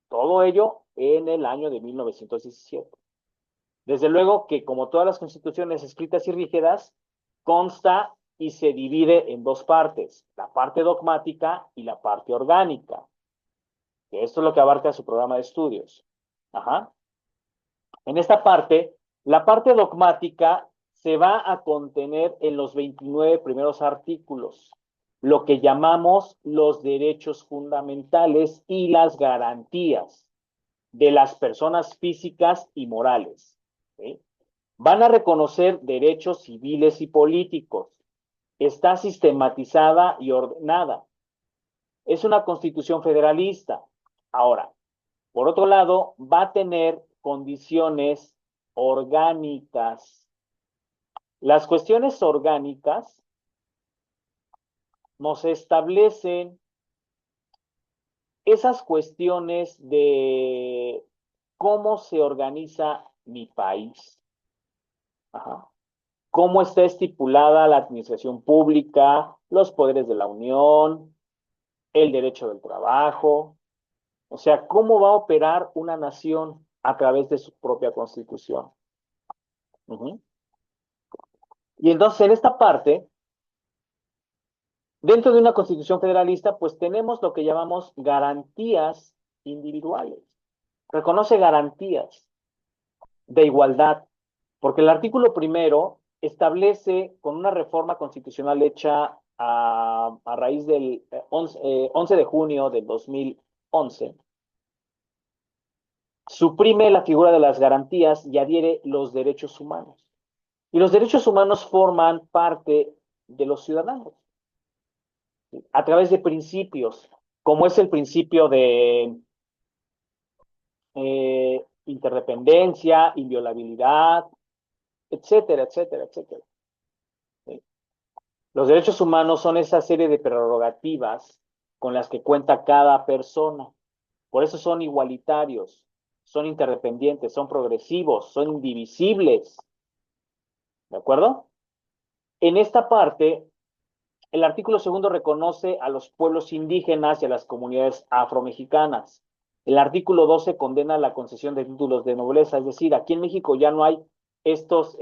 Todo ello en el año de 1917. Desde luego que, como todas las constituciones escritas y rígidas, consta y se divide en dos partes, la parte dogmática y la parte orgánica. Que esto es lo que abarca su programa de estudios. Ajá. En esta parte, la parte dogmática se va a contener en los 29 primeros artículos, lo que llamamos los derechos fundamentales y las garantías de las personas físicas y morales. ¿Sí? Van a reconocer derechos civiles y políticos. Está sistematizada y ordenada. Es una constitución federalista. Ahora, Por otro lado, va a tener condiciones orgánicas. Las cuestiones orgánicas nos establecen esas cuestiones de cómo se organiza mi país. Ajá. Cómo está estipulada la administración pública, los poderes de la Unión, el derecho del trabajo, o sea, cómo va a operar una nación a través de su propia constitución. Uh-huh. Y entonces en esta parte, dentro de una constitución federalista, pues tenemos lo que llamamos garantías individuales. Reconoce garantías de igualdad, porque el artículo primero establece con una reforma constitucional hecha a raíz del 11 de junio del 2011, suprime la figura de las garantías y adhiere los derechos humanos. Y los derechos humanos forman parte de los ciudadanos a través de principios, como es el principio de interdependencia, inviolabilidad, etcétera, etcétera, etcétera. ¿Sí? Los derechos humanos son esa serie de prerrogativas con las que cuenta cada persona. Por eso son igualitarios, son interdependientes, son progresivos, son indivisibles. ¿De acuerdo? En esta parte, el artículo segundo reconoce a los pueblos indígenas y a las comunidades afromexicanas. El artículo 12 condena la concesión de títulos de nobleza, es decir, aquí en México ya no hay estos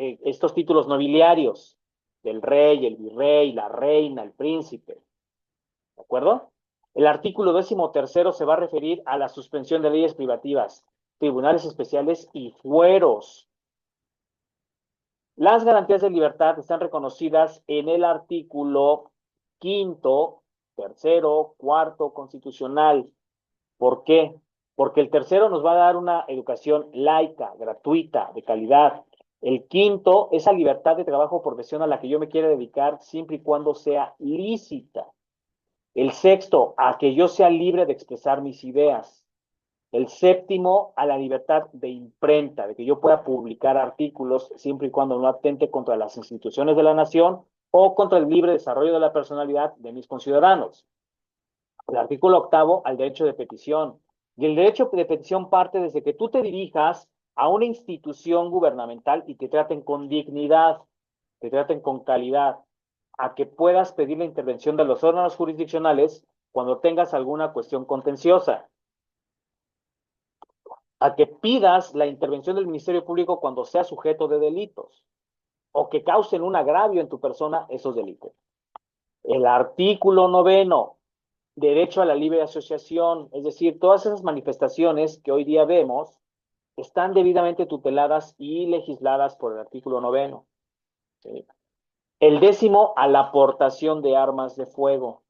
títulos nobiliarios del rey, el virrey, la reina, el príncipe. ¿De acuerdo? El artículo 13º se va a referir a la suspensión de leyes privativas, tribunales especiales y fueros. Las garantías de libertad están reconocidas en el artículo 5º, 3º, 4º constitucional. ¿Por qué? Porque el tercero nos va a dar una educación laica, gratuita, de calidad. El quinto, esa libertad de trabajo o profesión a la que yo me quiera dedicar siempre y cuando sea lícita. El sexto, a que yo sea libre de expresar mis ideas. El séptimo, a la libertad de imprenta, de que yo pueda publicar artículos siempre y cuando no atente contra las instituciones de la nación o contra el libre desarrollo de la personalidad de mis conciudadanos. El artículo 8º, al derecho de petición. Y el derecho de petición parte desde que tú te dirijas a una institución gubernamental y te traten con dignidad, te traten con calidad, a que puedas pedir la intervención de los órganos jurisdiccionales cuando tengas alguna cuestión contenciosa, a que pidas la intervención del Ministerio Público cuando sea sujeto de delitos o que causen un agravio en tu persona esos delitos. El artículo 9º, derecho a la libre asociación, es decir, todas esas manifestaciones que hoy día vemos están debidamente tuteladas y legisladas por el artículo 9º. ¿Sí? El 10º, a la aportación de armas de fuego,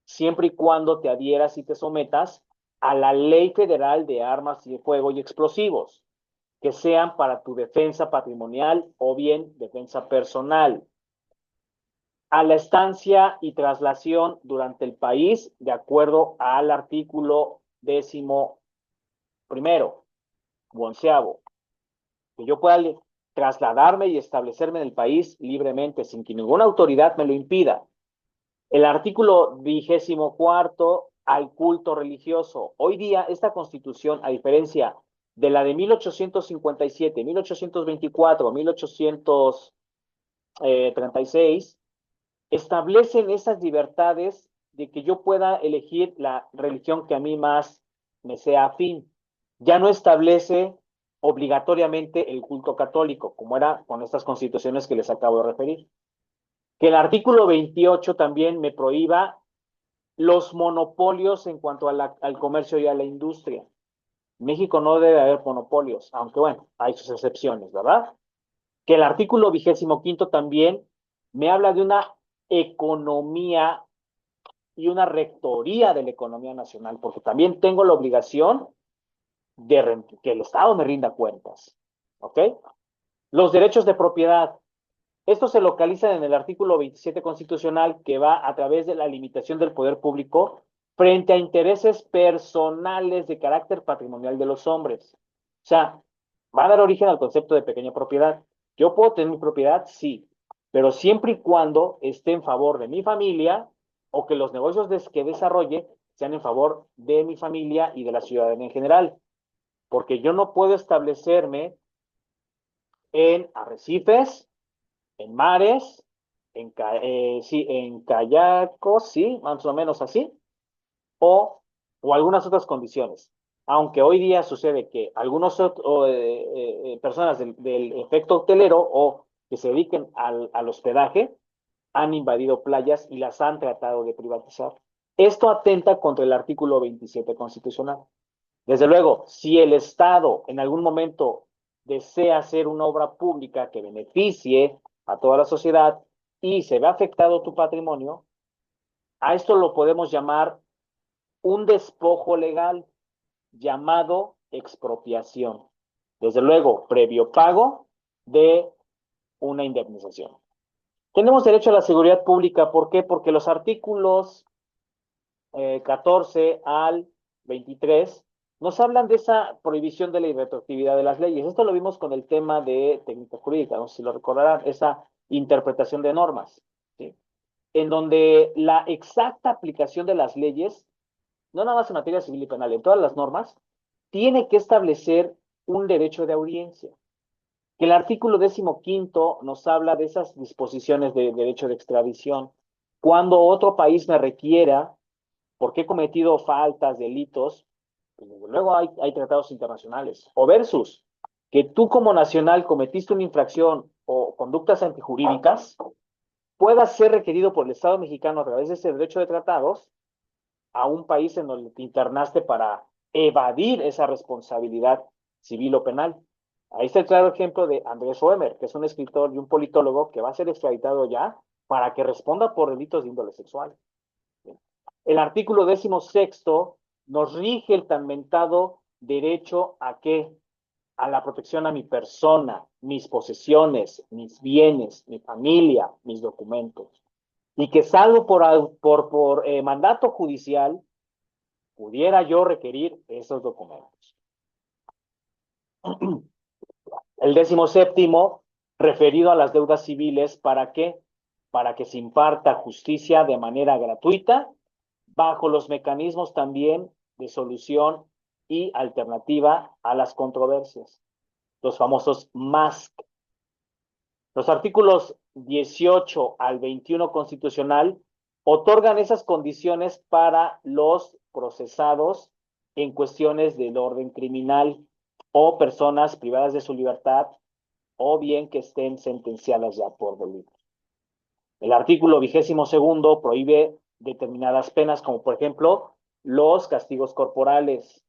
siempre y cuando te adhieras y te sometas a la Ley Federal de Armas de Fuego y Explosivos, que sean para tu defensa patrimonial o bien defensa personal. A la estancia y traslación durante el país, de acuerdo al artículo 11º, onceavo, que yo pueda trasladarme y establecerme en el país libremente, sin que ninguna autoridad me lo impida. El artículo 24º, al culto religioso. Hoy día, esta constitución, a diferencia de la de 1857, 1824, 1836, establecen esas libertades de que yo pueda elegir la religión que a mí más me sea afín. Ya no establece obligatoriamente el culto católico, como era con estas constituciones que les acabo de referir. Que el artículo 28 también me prohíba los monopolios en cuanto al comercio y a la industria. En México no debe haber monopolios, aunque bueno, hay sus excepciones, ¿verdad? Que el artículo 25º también me habla de una economía y una rectoría de la economía nacional, porque también tengo la obligación de que el Estado me rinda cuentas. ¿Ok? Los derechos de propiedad. Estos se localizan en el artículo 27 constitucional, que va a través de la limitación del poder público frente a intereses personales de carácter patrimonial de los hombres. O sea, va a dar origen al concepto de pequeña propiedad. Yo puedo tener mi propiedad, sí, pero siempre y cuando esté en favor de mi familia o que los negocios que desarrolle sean en favor de mi familia y de la ciudadanía en general. Porque yo no puedo establecerme en arrecifes, en mares, sí, en kayakos, sí, más o menos así, o algunas otras condiciones. Aunque hoy día sucede que algunas personas del efecto hotelero o que se dediquen al hospedaje han invadido playas y las han tratado de privatizar. Esto atenta contra el artículo 27 constitucional. Desde luego, si el Estado en algún momento desea hacer una obra pública que beneficie a toda la sociedad y se ve afectado tu patrimonio, a esto lo podemos llamar un despojo legal llamado expropiación. Desde luego, previo pago de una indemnización. Tenemos derecho a la seguridad pública, ¿por qué? Porque los artículos 14 al 23 nos hablan de esa prohibición de la irretroactividad de las leyes. Esto lo vimos con el tema de técnica jurídica, no sé si lo recordarán, esa interpretación de normas, ¿sí? En donde la exacta aplicación de las leyes, no nada más en materia civil y penal, en todas las normas, tiene que establecer un derecho de audiencia. Que el artículo 15 nos habla de esas disposiciones de derecho de extradición. Cuando otro país me requiera, porque he cometido faltas, delitos, pues desde luego hay tratados internacionales. O versus, que tú como nacional cometiste una infracción o conductas antijurídicas, puedas ser requerido por el Estado mexicano a través de ese derecho de tratados a un país en donde te internaste para evadir esa responsabilidad civil o penal. Ahí está el claro ejemplo de Andrés Roemer, que es un escritor y un politólogo que va a ser extraditado ya para que responda por delitos de índole sexual. El artículo 16 nos rige el tan mentado derecho a qué? A la protección a mi persona, mis posesiones, mis bienes, mi familia, mis documentos. Y que salvo por mandato judicial, pudiera yo requerir esos documentos. El 17, referido a las deudas civiles, ¿para qué? Para que se imparta justicia de manera gratuita, bajo los mecanismos también de solución y alternativa a las controversias, los famosos MASC. Los artículos 18 al 21 constitucional otorgan esas condiciones para los procesados en cuestiones del orden criminal o personas privadas de su libertad o bien que estén sentenciadas ya por delito. El artículo 22 prohíbe determinadas penas, como por ejemplo los castigos corporales,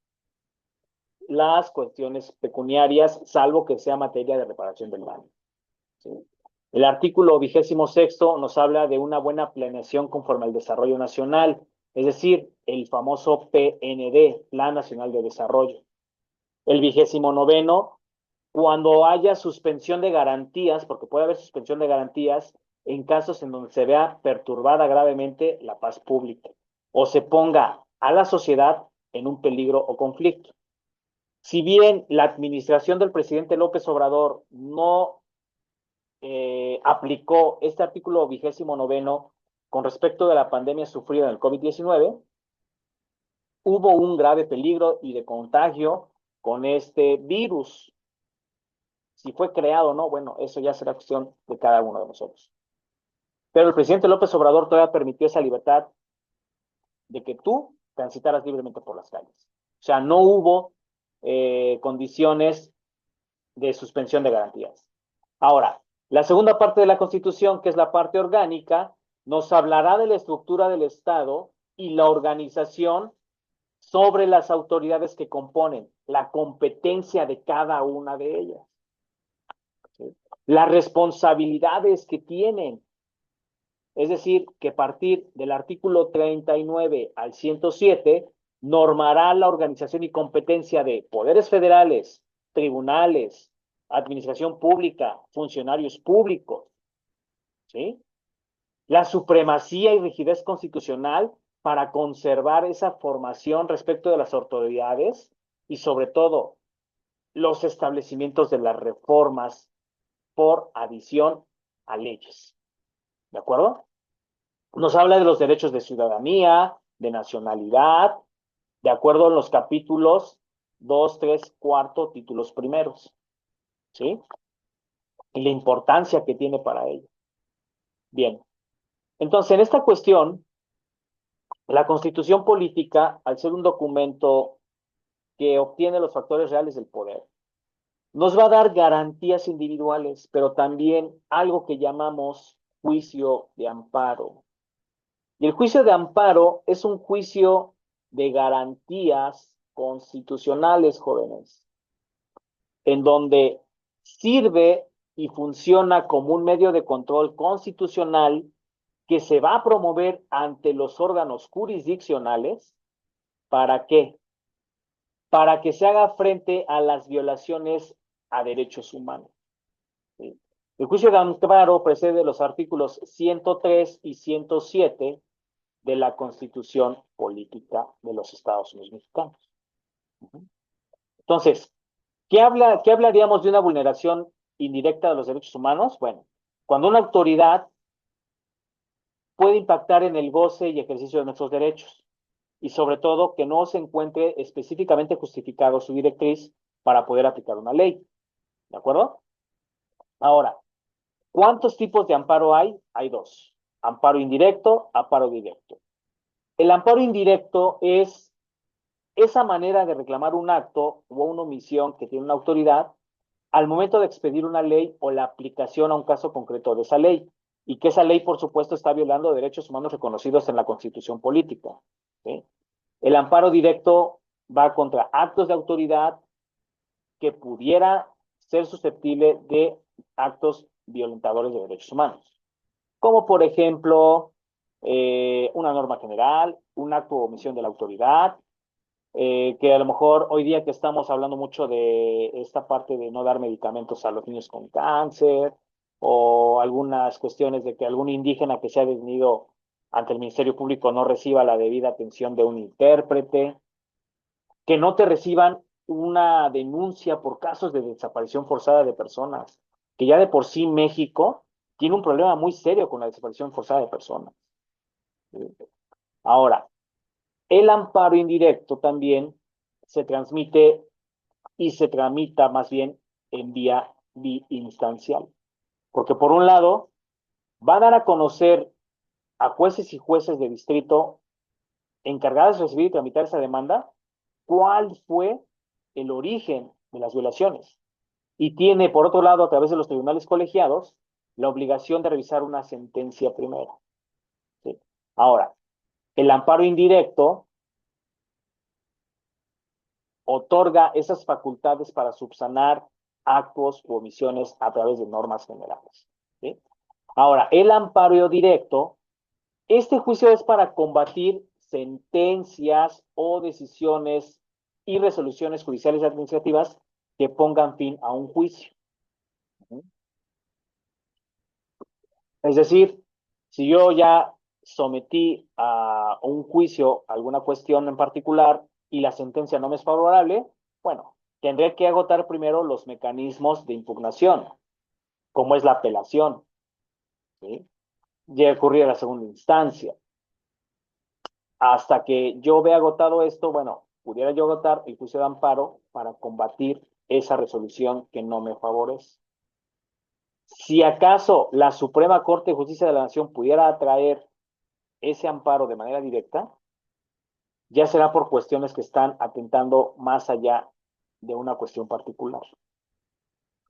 las cuestiones pecuniarias, salvo que sea materia de reparación del daño. ¿Sí? El artículo 26 nos habla de una buena planeación conforme al desarrollo nacional, es decir, el famoso PND, Plan Nacional de Desarrollo. El 29, cuando haya suspensión de garantías, porque puede haber suspensión de garantías en casos en donde se vea perturbada gravemente la paz pública o se ponga a la sociedad en un peligro o conflicto. Si bien la administración del presidente López Obrador no aplicó este artículo 29 con respecto de la pandemia sufrida en el COVID-19, hubo un grave peligro y de contagio con este virus. Si fue creado o no, bueno, eso ya será cuestión de cada uno de nosotros. Pero el presidente López Obrador todavía permitió esa libertad de que tú transitaras libremente por las calles. O sea, no hubo condiciones de suspensión de garantías. Ahora, la segunda parte de la Constitución, que es la parte orgánica, nos hablará de la estructura del Estado y la organización sobre las autoridades que componen, la competencia de cada una de ellas, ¿sí? Las responsabilidades que tienen. Es decir, que a partir del artículo 39 al 107 normará la organización y competencia de poderes federales, tribunales, administración pública, funcionarios públicos, ¿sí? La supremacía y rigidez constitucional para conservar esa formación respecto de las autoridades y sobre todo los establecimientos de las reformas por adición a leyes. ¿De acuerdo? Nos habla de los derechos de ciudadanía, de nacionalidad, de acuerdo en los capítulos 2, 3, 4, títulos primeros. ¿Sí? Y la importancia que tiene para ello. Bien. Entonces, en esta cuestión, la Constitución política, al ser un documento que obtiene los factores reales del poder, nos va a dar garantías individuales, pero también algo que llamamos juicio de amparo. Y el juicio de amparo es un juicio de garantías constitucionales, jóvenes, en donde sirve y funciona como un medio de control constitucional que se va a promover ante los órganos jurisdiccionales. ¿Para qué? Para que se haga frente a las violaciones a derechos humanos. ¿Sí? El juicio de amparo precede los artículos 103 y 107 de la Constitución Política de los Estados Unidos Mexicanos. Entonces, ¿qué hablaríamos de una vulneración indirecta de los derechos humanos? Bueno, cuando una autoridad puede impactar en el goce y ejercicio de nuestros derechos, y sobre todo que no se encuentre específicamente justificado su directriz para poder aplicar una ley. ¿De acuerdo? Ahora, ¿cuántos tipos de amparo hay? Hay dos. Amparo indirecto, amparo directo. El amparo indirecto es esa manera de reclamar un acto o una omisión que tiene una autoridad al momento de expedir una ley o la aplicación a un caso concreto de esa ley, y que esa ley, por supuesto, está violando derechos humanos reconocidos en la Constitución política. ¿Sí? El amparo directo va contra actos de autoridad que pudiera ser susceptible de actos violentadores de derechos humanos, como por ejemplo una norma general, un acto o omisión de la autoridad, que a lo mejor hoy día que estamos hablando mucho de esta parte de no dar medicamentos a los niños con cáncer, o algunas cuestiones de que algún indígena que sea detenido ante el Ministerio Público no reciba la debida atención de un intérprete, que no te reciban una denuncia por casos de desaparición forzada de personas, que ya de por sí México tiene un problema muy serio con la desaparición forzada de personas. Ahora, el amparo indirecto también se transmite y se tramita más bien en vía biinstancial. Porque por un lado, va a dar a conocer a jueces y jueces de distrito encargados de recibir y tramitar esa demanda cuál fue el origen de las violaciones. Y tiene, por otro lado, a través de los tribunales colegiados, la obligación de revisar una sentencia primero. ¿Sí? Ahora, el amparo indirecto otorga esas facultades para subsanar actos u omisiones a través de normas generales. ¿Sí? Ahora, el amparo directo, este juicio es para combatir sentencias o decisiones y resoluciones judiciales y administrativas que pongan fin a un juicio. Es decir, si yo ya sometí a un juicio alguna cuestión en particular y la sentencia no me es favorable, bueno, tendré que agotar primero los mecanismos de impugnación, como es la apelación, ¿sí? Ya ocurrir a la segunda instancia. Hasta que yo vea agotado esto, bueno, pudiera yo agotar el juicio de amparo para combatir esa resolución que no me favorece. Si acaso la Suprema Corte de Justicia de la Nación pudiera atraer ese amparo de manera directa, ya será por cuestiones que están atentando más allá de una cuestión particular.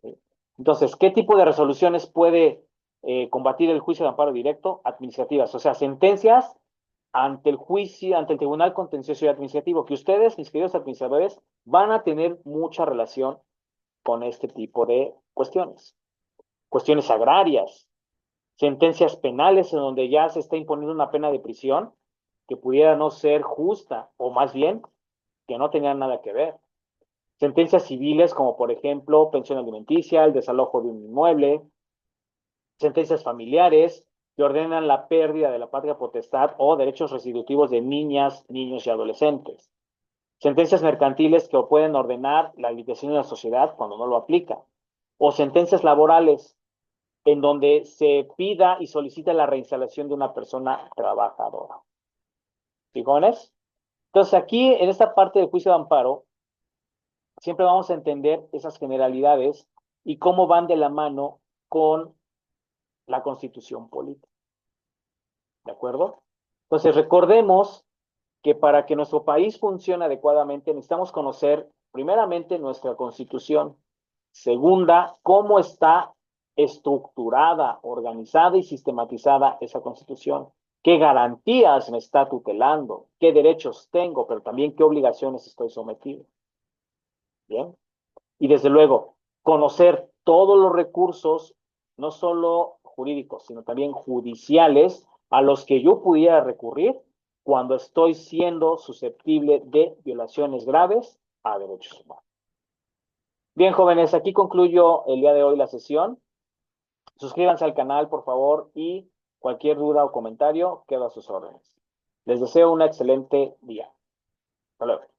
¿Sí? Entonces, ¿qué tipo de resoluciones puede combatir el juicio de amparo directo? Administrativas, o sea, sentencias ante el juicio, ante el Tribunal Contencioso y Administrativo, que ustedes, mis queridos administradores, van a tener mucha relación con este tipo de cuestiones. Cuestiones agrarias, sentencias penales en donde ya se está imponiendo una pena de prisión que pudiera no ser justa, o más bien que no tenía nada que ver. Sentencias civiles como por ejemplo pensión alimenticia, el desalojo de un inmueble, sentencias familiares, que ordenan la pérdida de la patria potestad o derechos residutivos de niñas, niños y adolescentes. Sentencias mercantiles que pueden ordenar la liquidación de la sociedad cuando no lo aplica. O sentencias laborales en donde se pida y solicita la reinstalación de una persona trabajadora. ¿Fijones? Entonces aquí, en esta parte del juicio de amparo, siempre vamos a entender esas generalidades y cómo van de la mano con la constitución política. ¿De acuerdo? Entonces recordemos que para que nuestro país funcione adecuadamente necesitamos conocer primeramente nuestra constitución. Segunda, cómo está estructurada, organizada y sistematizada esa constitución. ¿Qué garantías me está tutelando? ¿Qué derechos tengo? Pero también qué obligaciones estoy sometido. Bien. Y desde luego, conocer todos los recursos, no solo jurídicos, sino también judiciales, a los que yo pudiera recurrir cuando estoy siendo susceptible de violaciones graves a derechos humanos. Bien, jóvenes, aquí concluyo el día de hoy la sesión. Suscríbanse al canal, por favor, y cualquier duda o comentario quedo a sus órdenes. Les deseo un excelente día. Hasta luego.